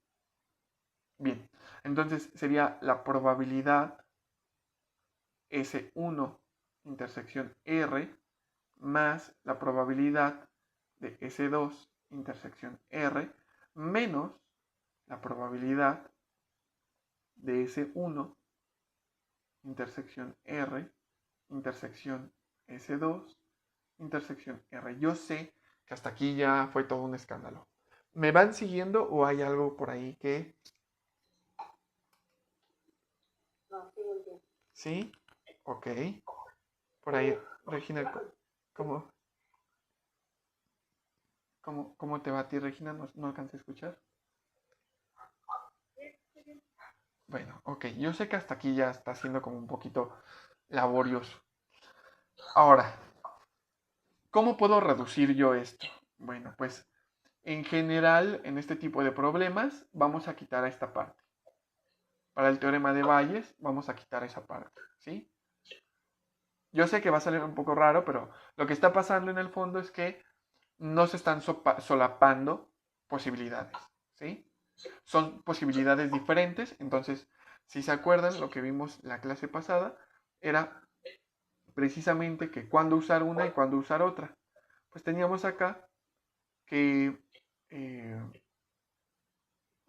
Bien, entonces sería la probabilidad S1 intersección R más la probabilidad de S2 intersección R menos la probabilidad de S1 intersección R intersección S2 intersección R. Yo sé que hasta aquí ya fue todo un escándalo. ¿Me van siguiendo o hay algo por ahí que... No, sí, muy bien. ¿Sí? Ok. Por ahí, Regina, ¿cómo, cómo te va a ti, Regina? No alcancé a escuchar. Bueno, ok. Yo sé que hasta aquí ya está siendo como un poquito laborioso. Ahora, ¿cómo puedo reducir yo esto? Bueno, pues en general, en este tipo de problemas, vamos a quitar esta parte. Para el teorema de Bayes, vamos a quitar esa parte, ¿sí? Yo sé que va a salir un poco raro, pero lo que está pasando en el fondo es que no se están solapando posibilidades, ¿sí? Son posibilidades diferentes, entonces, si se acuerdan, lo que vimos la clase pasada era precisamente que cuándo usar una y cuándo usar otra. Pues teníamos acá que,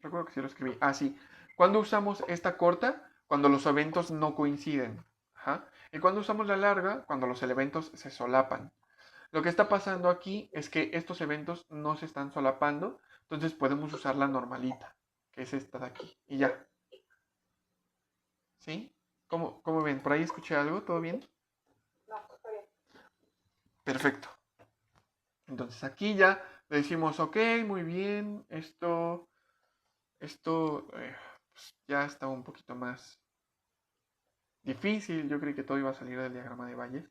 recuerdo que sí lo escribí, sí, cuando usamos esta corta, cuando los eventos no coinciden, ¿ja? Y cuando usamos la larga, cuando los eventos se solapan. Lo que está pasando aquí es que estos eventos no se están solapando, entonces podemos usar la normalita, que es esta de aquí, y ya. ¿Sí? ¿Cómo ven? ¿Por ahí escuché algo? ¿Todo bien? No, está bien. Perfecto. Entonces aquí ya le decimos, ok, muy bien, esto pues ya está un poquito más difícil. Yo creí que todo iba a salir del diagrama de Bayes,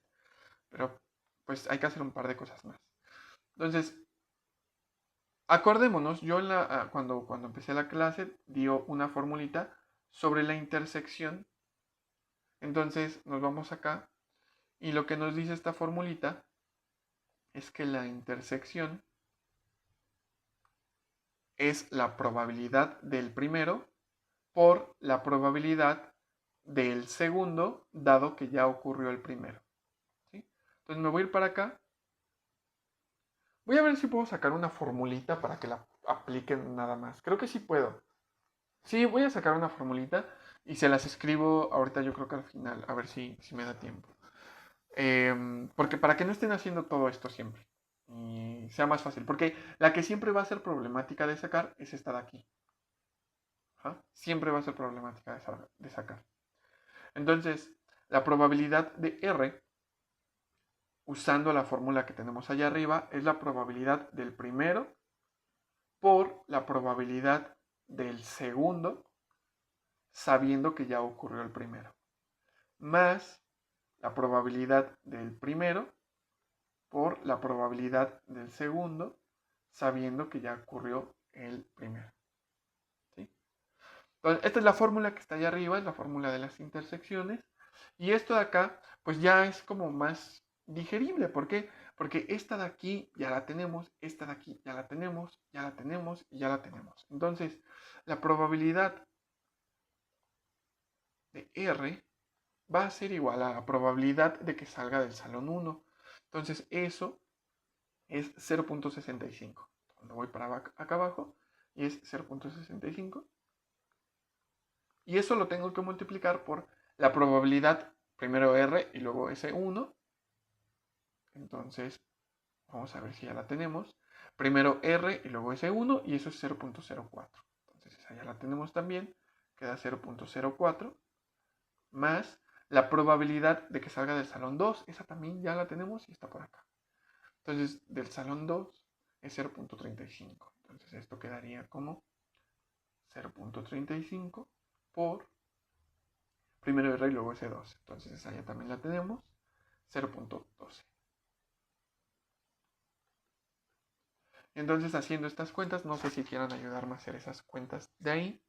pero pues hay que hacer un par de cosas más. Entonces, acordémonos, yo cuando empecé la clase dio una formulita sobre la intersección. Entonces nos vamos acá y lo que nos dice esta formulita es que la intersección es la probabilidad del primero por la probabilidad del segundo, dado que ya ocurrió el primero. ¿Sí? Entonces me voy a ir para acá. Voy a ver si puedo sacar una formulita para que la apliquen nada más. Creo que sí puedo. Sí, voy a sacar una formulita y se las escribo ahorita, yo creo que al final, a ver si me da tiempo. Porque para que no estén haciendo todo esto siempre y sea más fácil. Porque la que siempre va a ser problemática de sacar es esta de aquí. ¿Ja? Siempre va a ser problemática de sacar. Entonces, la probabilidad de R, usando la fórmula que tenemos allá arriba, es la probabilidad del primero por la probabilidad del segundo, sabiendo que ya ocurrió el primero, más la probabilidad del primero por la probabilidad del segundo, sabiendo que ya ocurrió el primero. ¿Sí? Entonces, esta es la fórmula que está allá arriba, es la fórmula de las intersecciones. Y esto de acá, pues ya es como más digerible. ¿Por qué? Porque esta de aquí ya la tenemos, esta de aquí ya la tenemos, ya la tenemos y ya la tenemos. Entonces, la probabilidad de R va a ser igual a la probabilidad de que salga del salón 1. Entonces, eso es 0.65. Cuando voy para acá abajo, y es 0.65. Y eso lo tengo que multiplicar por la probabilidad, primero R y luego S1. Entonces, vamos a ver si ya la tenemos. Primero R y luego S1 y eso es 0.04. Entonces, esa ya la tenemos también. Queda 0.04 más la probabilidad de que salga del salón 2. Esa también ya la tenemos y está por acá. Entonces, del salón 2 es 0.35. Entonces, esto quedaría como 0.35 por primero R y luego S2. Entonces, esa ya también la tenemos. 0.12. Entonces, haciendo estas cuentas, no sé si quieran ayudarme a hacer esas cuentas de ahí.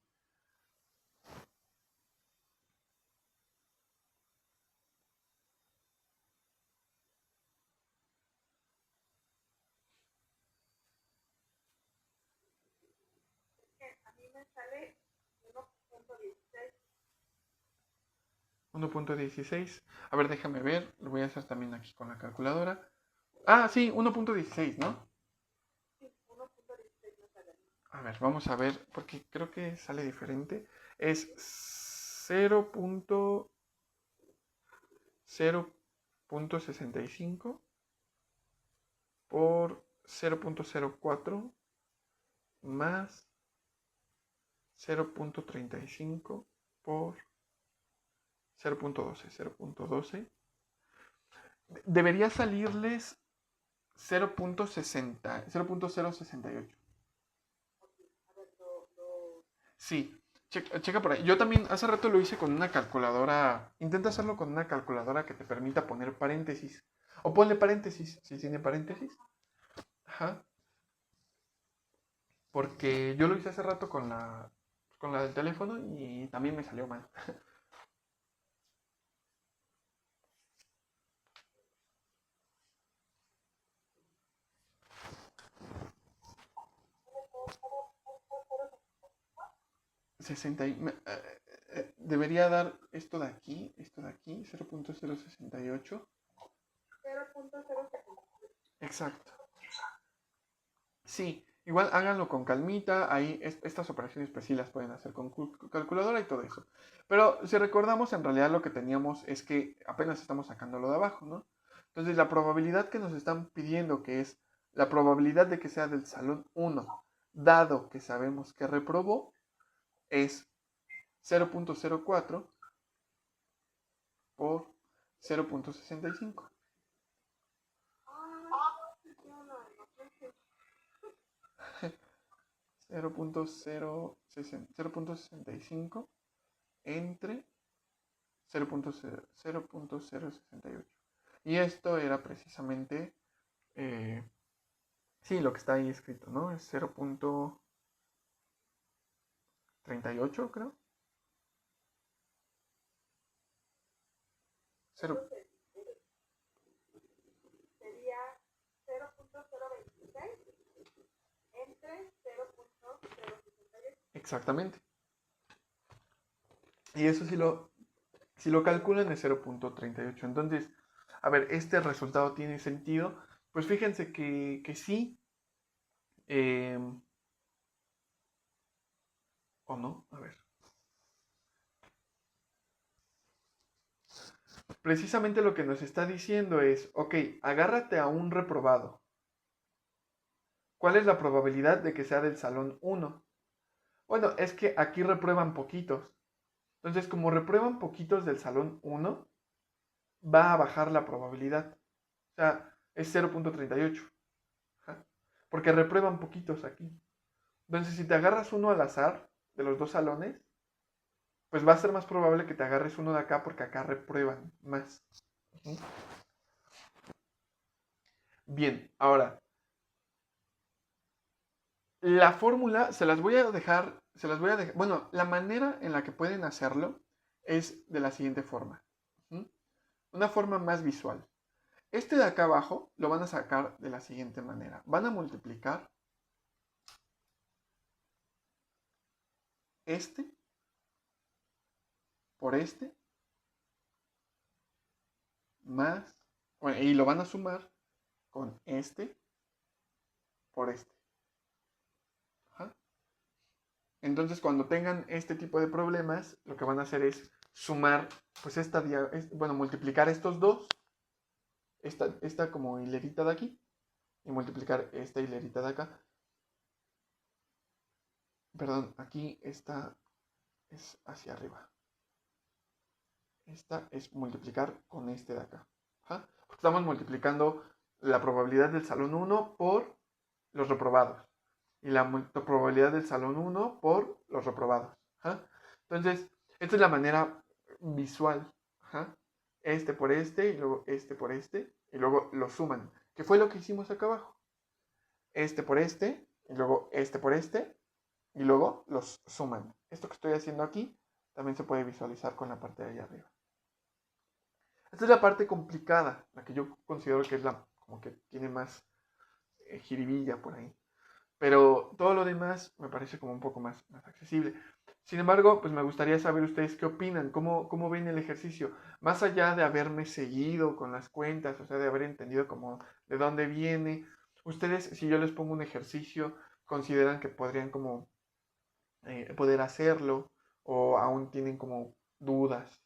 A mí me sale 1.16. 1.16. A ver, déjame ver. Lo voy a hacer también aquí con la calculadora. Ah, sí, 1.16, ¿no? Sí, 1.16 me sale. A ver, vamos a ver, porque creo que sale diferente. Es 0.65 por 0.04 más 0.35 por 0.12. Debería salirles 0.068. Sí, checa por ahí. Yo también hace rato lo hice con una calculadora. Intenta hacerlo con una calculadora que te permita poner paréntesis. O ponle paréntesis, si tiene paréntesis. Ajá. Porque yo lo hice hace rato con la del teléfono y también me salió mal. Debería dar esto de aquí, 0.068. 0.078. Exacto. Sí, igual háganlo con calmita, ahí estas operaciones pues sí las pueden hacer con calculadora y todo eso. Pero si recordamos, en realidad lo que teníamos es que apenas estamos sacando lo de abajo, ¿no? Entonces la probabilidad que nos están pidiendo, que es la probabilidad de que sea del salón 1, dado que sabemos que reprobó, es 0.04 por 0.65. 0.065 entre 0.068. Y esto era precisamente, sí, lo que está ahí escrito, ¿no? Es 0.38, creo. 0. Sería 0.026 entre 0.068. Exactamente. Y eso si lo calculan es 0.38. Entonces, a ver, este resultado tiene sentido. Pues fíjense que sí. Eh, ¿O no? A ver. Precisamente lo que nos está diciendo es, ok, agárrate a un reprobado. ¿Cuál es la probabilidad de que sea del salón 1? Bueno, es que aquí reprueban poquitos. Entonces, como reprueban poquitos del salón 1, va a bajar la probabilidad. O sea, es 0.38. Porque reprueban poquitos aquí. Entonces, si te agarras uno al azar de los dos salones, pues va a ser más probable que te agarres uno de acá porque acá reprueban más. Bien, ahora, la fórmula bueno, la manera en la que pueden hacerlo es de la siguiente forma. Una forma más visual. Este de acá abajo lo van a sacar de la siguiente manera. Van a multiplicar este por este más, bueno, y lo van a sumar con este por este. Ajá. Entonces, cuando tengan este tipo de problemas, lo que van a hacer es sumar, pues bueno, multiplicar estos dos, esta como hilerita de aquí, y multiplicar esta hilerita de acá. Perdón, aquí esta es hacia arriba. Esta es multiplicar con este de acá. ¿Ja? Estamos multiplicando la probabilidad del salón 1 por los reprobados. Y la probabilidad del salón 1 por los reprobados. ¿Ja? Entonces, esta es la manera visual. ¿Ja? Este por este y luego este por este. Y luego lo suman. ¿Qué fue lo que hicimos acá abajo? Este por este. Y luego este por este. Y luego los suman. Esto que estoy haciendo aquí también se puede visualizar con la parte de allá arriba. Esta es la parte complicada, la que yo considero que es la como que tiene más jiribilla por ahí. Pero todo lo demás me parece como un poco más accesible. Sin embargo, pues me gustaría saber ustedes qué opinan, cómo ven el ejercicio. Más allá de haberme seguido con las cuentas, o sea, de haber entendido como de dónde viene, ustedes, si yo les pongo un ejercicio, consideran que podrían como poder hacerlo o aún tienen como dudas.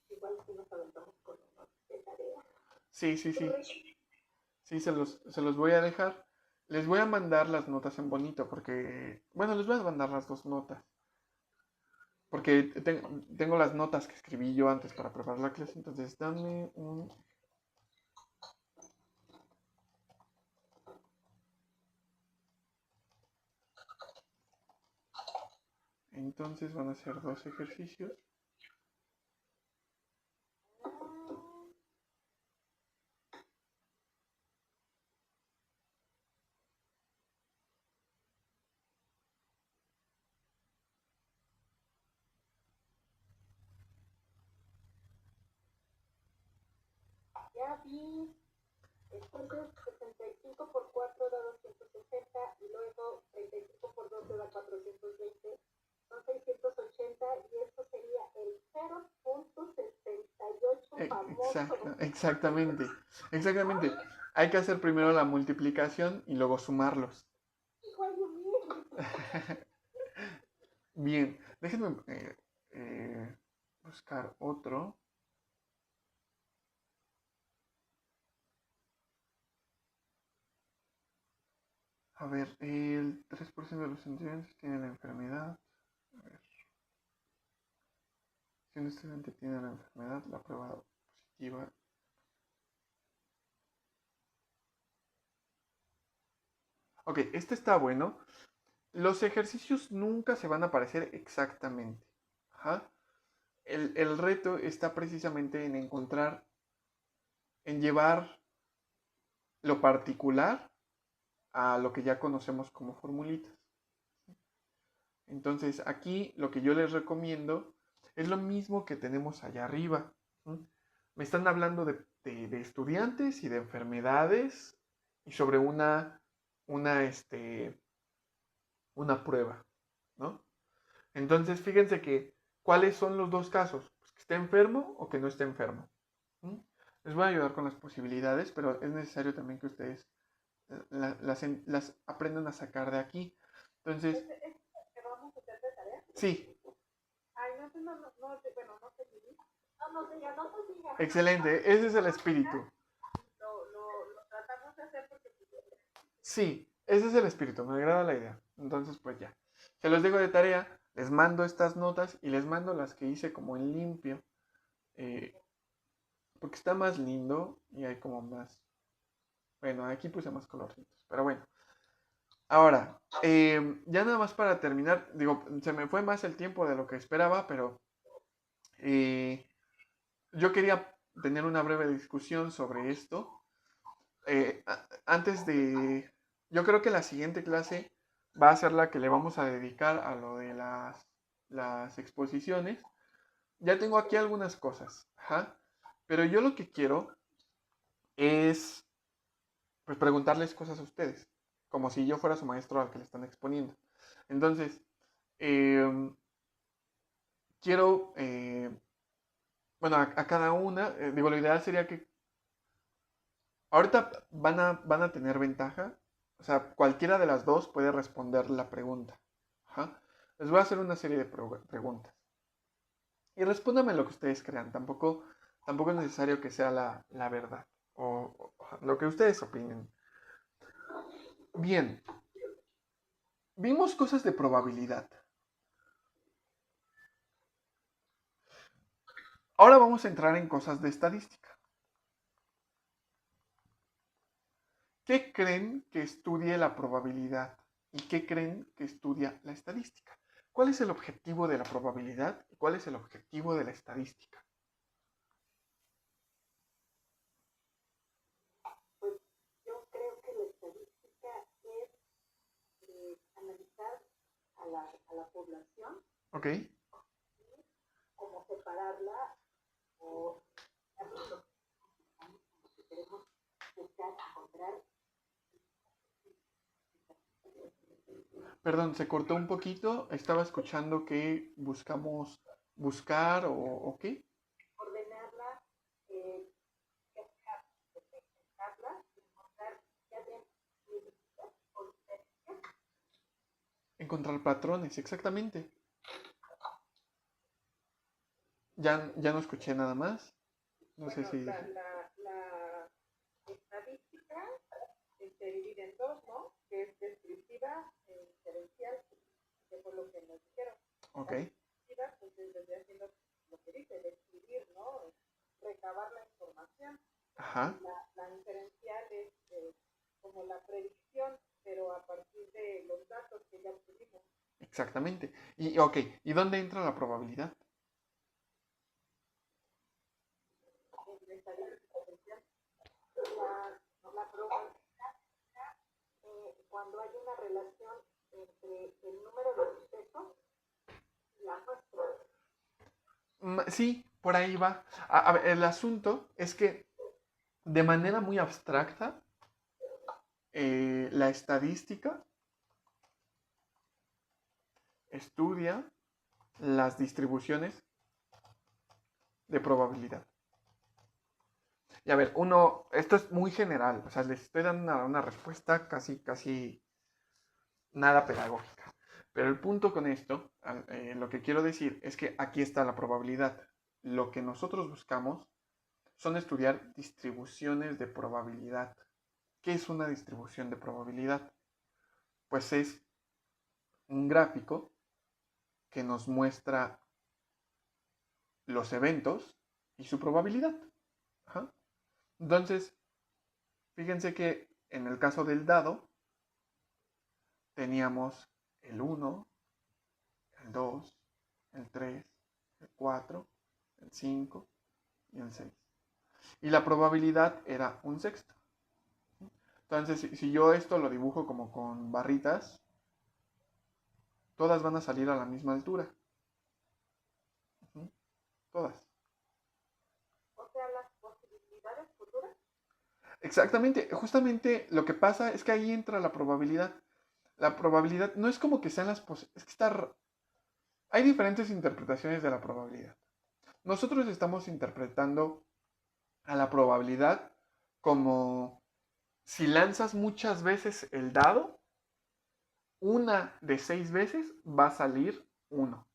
Igual si nos aventamos con unos de tarea. Sí, sí, sí. Sí, se los voy a dejar. Les voy a mandar las notas en bonito porque, bueno, les voy a mandar las dos notas. Porque tengo las notas que escribí yo antes para preparar la clase, entonces dame un... Entonces van a ser dos ejercicios. Ya vi. Entonces, 65 por 4 da 260 y luego 35 por 12 da 420. Son 680 y esto sería el 0.68 famoso. Exactamente. Exactamente. Hay que hacer primero la multiplicación y luego sumarlos. Igual yo mismo. Bien, déjenme buscar otro. A ver, el 3% de los estudiantes tiene la enfermedad. A ver, si un estudiante tiene la enfermedad, la prueba positiva. Ok, este está bueno. Los ejercicios nunca se van a parecer exactamente. Ajá. El reto está precisamente en encontrar, en llevar lo particular a lo que ya conocemos como formulitas. Entonces aquí lo que yo les recomiendo es lo mismo que tenemos allá arriba. Me están hablando de estudiantes y de enfermedades y sobre una prueba, ¿no? Entonces fíjense que, ¿cuáles son los dos casos? Pues que esté enfermo o que no esté enfermo. ¿Mm? Les voy a ayudar con las posibilidades, pero es necesario también que ustedes las aprendan a sacar de aquí. Entonces, ¿Es que vamos a hacer de tarea? sí, Ay, no, bueno, no sé si. No siga, no se siga. excelente, ese es el espíritu. Lo tratamos de hacer porque... Sí, ese es el espíritu, me agrada la idea. Entonces, pues ya. Se los dejo de tarea, les mando estas notas y les mando las que hice como en limpio. Porque está más lindo y hay como más... Bueno, aquí puse más colorcitos, pero bueno. Ahora, ya nada más para terminar, digo, se me fue más el tiempo de lo que esperaba, pero yo quería tener una breve discusión sobre esto. Antes de... Yo creo que la siguiente clase va a ser la que le vamos a dedicar a lo de las exposiciones. Ya tengo aquí algunas cosas, ajá, pero yo lo que quiero es pues preguntarles cosas a ustedes, como si yo fuera su maestro al que le están exponiendo. Entonces, quiero, bueno, a cada una, digo, lo ideal sería que ahorita van a tener ventaja, o sea, cualquiera de las dos puede responder la pregunta. Ajá. Les voy a hacer una serie de preguntas. Y respóndanme lo que ustedes crean, tampoco es necesario que sea la verdad, o lo que ustedes opinen. Bien, vimos cosas de probabilidad. Ahora vamos a entrar en cosas de estadística. ¿Qué creen que estudie la probabilidad? ¿Y qué creen que estudia la estadística? ¿Cuál es el objetivo de la probabilidad y cuál es el objetivo de la estadística? Pues yo creo que la estadística es analizar a la población, ¿Ok? como separarla o lo que queremos buscar, encontrar. Perdón, se cortó un poquito. Estaba escuchando que buscamos buscar o qué. Ordenarla, segmentarla, encontrar qué hacen o diferencias. Encontrar patrones, exactamente. Ya no escuché nada más. No sé Bueno, si... la estadística se divide en dos, ¿no? Que es descriptiva e diferencial, que fue lo que nos dijeron. Ok. La descriptiva, pues vendría haciendo lo que dice, describir, ¿no? Recabar la información. Ajá. Y la inferencial es como la predicción, pero a partir de los datos que ya obtuvimos. Exactamente. Y ok, ¿y dónde entra la probabilidad? En la estadística esencial, la probabilidad cuando hay una relación entre el número de sucesos y la muestra. Sí, por ahí va. A ver, el asunto es que de manera muy abstracta, la estadística estudia las distribuciones de probabilidad. Y a ver, esto es muy general, o sea, les estoy dando una respuesta casi nada pedagógica. Pero el punto con esto, lo que quiero decir es que aquí está la probabilidad. Lo que nosotros buscamos son estudiar distribuciones de probabilidad. ¿Qué es una distribución de probabilidad? Pues es un gráfico que nos muestra los eventos y su probabilidad. Ajá. Entonces, fíjense que en el caso del dado, teníamos el 1, el 2, el 3, el 4, el 5 y el 6. Y la probabilidad era un sexto. Entonces, si yo esto lo dibujo como con barritas, todas van a salir a la misma altura. Todas. O sea, las posibilidades futuras. Exactamente, justamente lo que pasa es que ahí entra la probabilidad. La probabilidad no es como que sean es que hay diferentes interpretaciones de la probabilidad. Nosotros estamos interpretando a la probabilidad como si lanzas muchas veces el dado, una de 6 veces va a salir 1.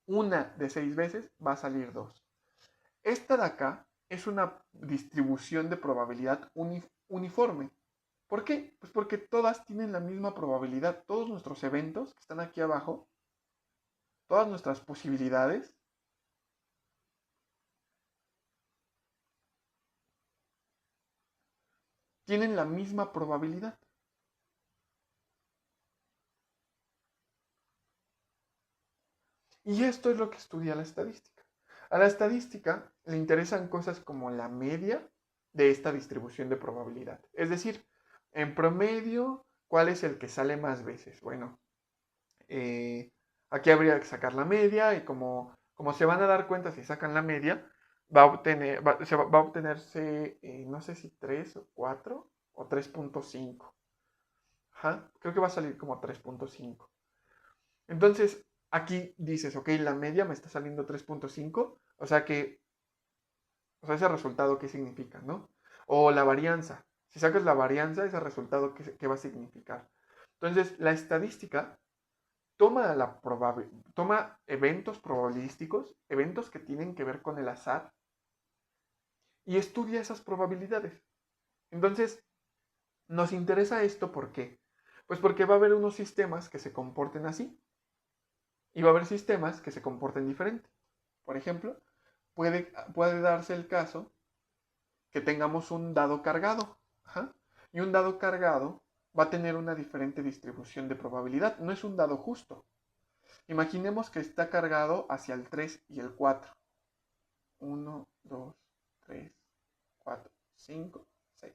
Una de 6 veces va a salir 2. Esta de acá es una distribución de probabilidad uniforme. ¿Por qué? Pues porque todas tienen la misma probabilidad. Todos nuestros eventos que están aquí abajo, todas nuestras posibilidades, tienen la misma probabilidad. Y esto es lo que estudia la estadística. A la estadística le interesan cosas como la media de esta distribución de probabilidad. Es decir, en promedio, ¿cuál es el que sale más veces? Bueno, aquí habría que sacar la media y como se van a dar cuenta si sacan la media, va a obtenerse, no sé si 3 o 4 o 3.5. Ajá, creo que va a salir como 3.5. Entonces, aquí dices, ok, la media me está saliendo 3.5, o sea, ese resultado, ¿qué significa, no? O la varianza. Si sacas la varianza, ese resultado, ¿qué va a significar? Entonces, la estadística toma eventos probabilísticos, eventos que tienen que ver con el azar, y estudia esas probabilidades. Entonces, nos interesa esto, ¿por qué? Pues porque va a haber unos sistemas que se comporten así y va a haber sistemas que se comporten diferente. Por ejemplo, puede darse el caso que tengamos un dado cargado. Ajá. Y un dado cargado va a tener una diferente distribución de probabilidad. No es un dado justo. Imaginemos que está cargado hacia el 3 y el 4. 1, 2, 3, 4, 5, 6.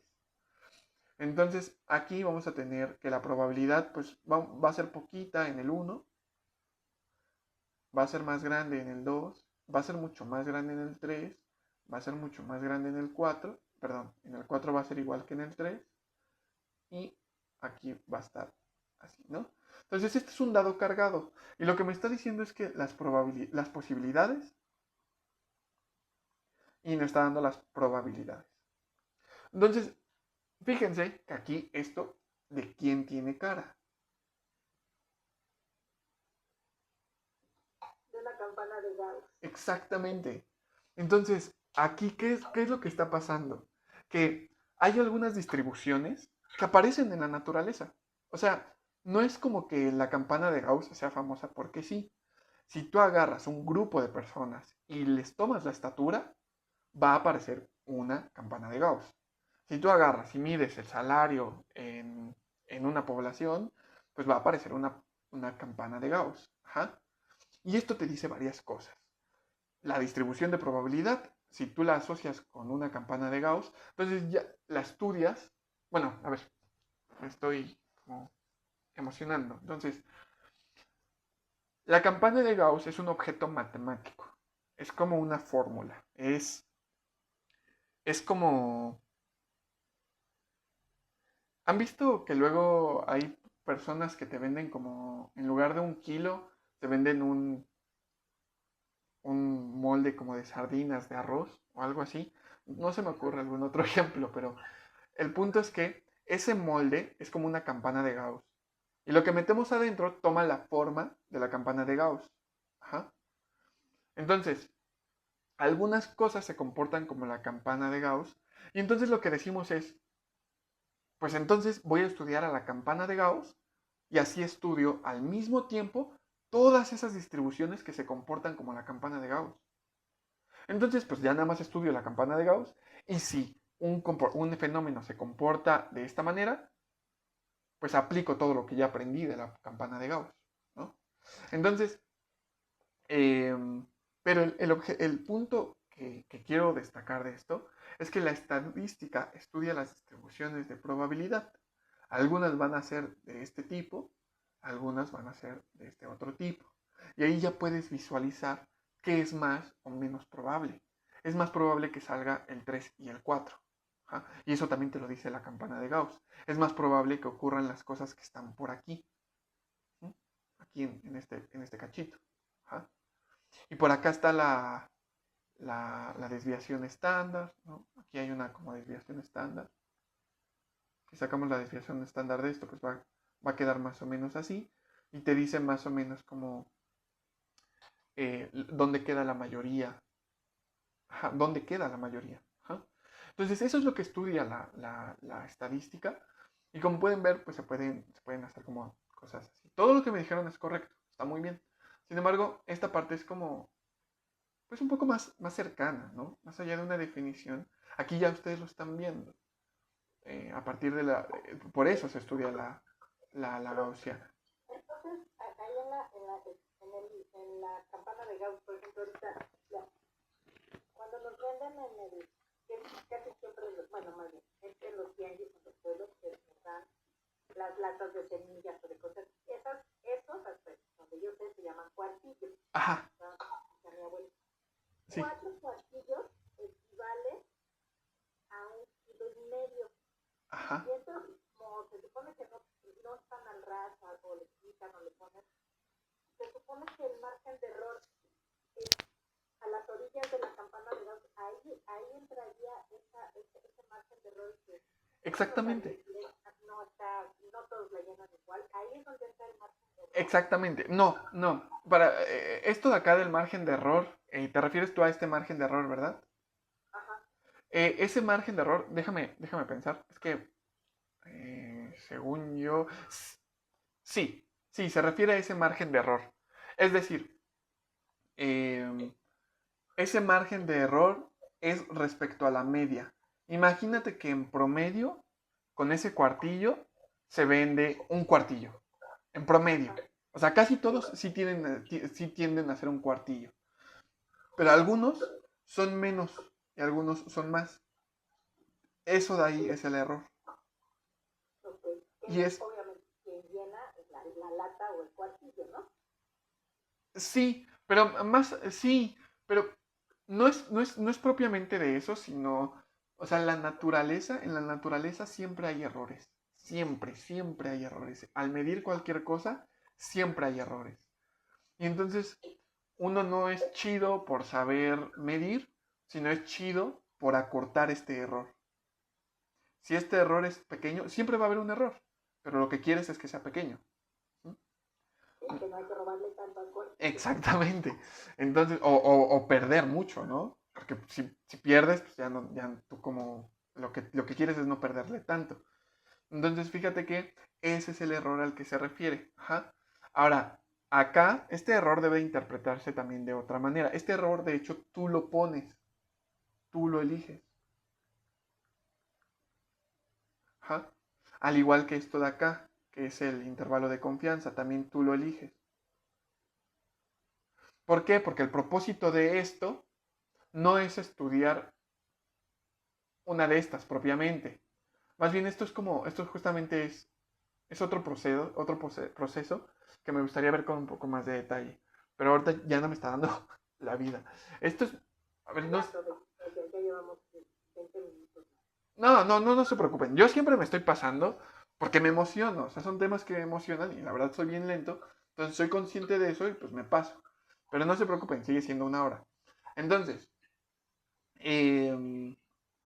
Entonces aquí vamos a tener que la probabilidad pues va a ser poquita en el 1, va a ser más grande en el 2, va a ser mucho más grande en el 3, va a ser mucho más grande en el 4, perdón, en el 4 va a ser igual que en el 3 y aquí va a estar así, ¿no? Entonces este es un dado cargado y lo que me está diciendo es que las posibilidades y me está dando las probabilidades. Entonces, fíjense que aquí esto de quién tiene cara. De una campana de Gauss. Exactamente. Entonces, aquí, ¿qué es lo que está pasando? Que hay algunas distribuciones que aparecen en la naturaleza. O sea, no es como que la campana de Gauss sea famosa porque sí. Si tú agarras un grupo de personas y les tomas la estatura, va a aparecer una campana de Gauss. Si tú agarras y mides el salario en una población, pues va a aparecer una campana de Gauss. Ajá. Y esto te dice varias cosas. La distribución de probabilidad, si tú la asocias con una campana de Gauss, entonces ya la estudias. Bueno, a ver, me estoy como emocionando. Entonces, la campana de Gauss es un objeto matemático. Es como una fórmula. Es como... ¿Han visto que luego hay personas que te venden como, en lugar de un kilo, te venden un molde como de sardinas de arroz o algo así? No se me ocurre algún otro ejemplo, pero el punto es que ese molde es como una campana de Gauss. Y lo que metemos adentro toma la forma de la campana de Gauss. Ajá. Entonces, algunas cosas se comportan como la campana de Gauss. Y entonces lo que decimos es, pues entonces voy a estudiar a la campana de Gauss y así estudio al mismo tiempo todas esas distribuciones que se comportan como la campana de Gauss. Entonces, pues ya nada más estudio la campana de Gauss y si un fenómeno se comporta de esta manera, pues aplico todo lo que ya aprendí de la campana de Gauss, ¿no? Entonces, eh, pero el punto que quiero destacar de esto es que la estadística estudia las distribuciones de probabilidad. Algunas van a ser de este tipo, algunas van a ser de este otro tipo. Y ahí ya puedes visualizar qué es más o menos probable. Es más probable que salga el 3 y el 4. ¿Ja? Y eso también te lo dice la campana de Gauss. Es más probable que ocurran las cosas que están por aquí. ¿Sí? Aquí en este cachito. ¿Ja? Y por acá está la desviación estándar. ¿No? Aquí hay una como desviación estándar. Si sacamos la desviación estándar de esto, pues va a quedar más o menos así. Y te dice más o menos como dónde queda la mayoría. Ajá, dónde queda la mayoría. Ajá. Entonces, eso es lo que estudia la estadística. Y como pueden ver, pues se pueden hacer como cosas así. Todo lo que me dijeron es correcto, está muy bien. Sin embargo, esta parte es como, pues un poco más cercana, ¿no? Más allá de una definición. Aquí ya ustedes lo están viendo. A partir de por eso se estudia la gaussiana. Entonces, ahí en la campana de Gauss, por ejemplo, ahorita, cuando nos venden que casi siempre, bueno, más bien, es en los tianguis, en los pueblos, que nos dan las latas de semillas o de cosas, esos aspectos, donde yo sé, se llaman cuartillos. Ajá, Mi abuelo. sí. 4 cuartillos equivale a 1,5 kilos. Ajá. Y entonces, como se supone que no están al ras o le quitan o le ponen, se supone que el margen de error es a las orillas de la campana de Gauss. Ahí entraría ese margen de error que Exactamente. no todos la llenan igual. Ahí es donde entra el margen de error. Exactamente. No, no. Para esto de acá del margen de error, te refieres tú a este margen de error, ¿verdad? Ajá. Ese margen de error, déjame pensar. Es que, según yo, Sí, sí, se refiere a ese margen de error. Es decir, em, ese margen de error es respecto a la media. Imagínate que en promedio, con ese cuartillo, se vende un cuartillo. En promedio. O sea, casi todos sí tienden a hacer un cuartillo. Pero algunos son menos y algunos son más. Eso de ahí es el error. Ok. Y Que es, obviamente quien llena es la lata o el cuartillo, ¿no? sí, pero más, sí, pero no es propiamente de eso, sino, o sea, en la naturaleza siempre hay errores. Siempre, siempre hay errores. Al medir cualquier cosa, siempre hay errores. Y entonces, uno no es chido por saber medir, sino es chido por acortar este error. Si este error es pequeño, siempre va a haber un error, pero lo que quieres es que sea pequeño. ¿Sí? Sí, que no hay que robarle tanto al cuartillo. Exactamente. Entonces, o perder mucho, ¿no? Porque si pierdes, pues ya no, ya tú como lo que quieres es no perderle tanto. Entonces, fíjate que ese es el error al que se refiere. Ajá. Ahora, acá, este error debe interpretarse también de otra manera. Este error, de hecho, tú lo pones, tú lo eliges. Ajá. Al igual que esto de acá, que es el intervalo de confianza, también tú lo eliges. ¿Por qué? Porque el propósito de esto no es estudiar una de estas propiamente. Más bien esto justamente es otro proceso que me gustaría ver con un poco más de detalle. Pero ahorita ya no me está dando la vida. Esto es, a ver, Ah, no, ya, ya llevamos 20 minutos. no se preocupen. Yo siempre me estoy pasando porque me emociono. O sea, son temas que me emocionan y la verdad soy bien lento. Entonces soy consciente de eso y pues me paso. Pero no se preocupen, sigue siendo una hora. Entonces,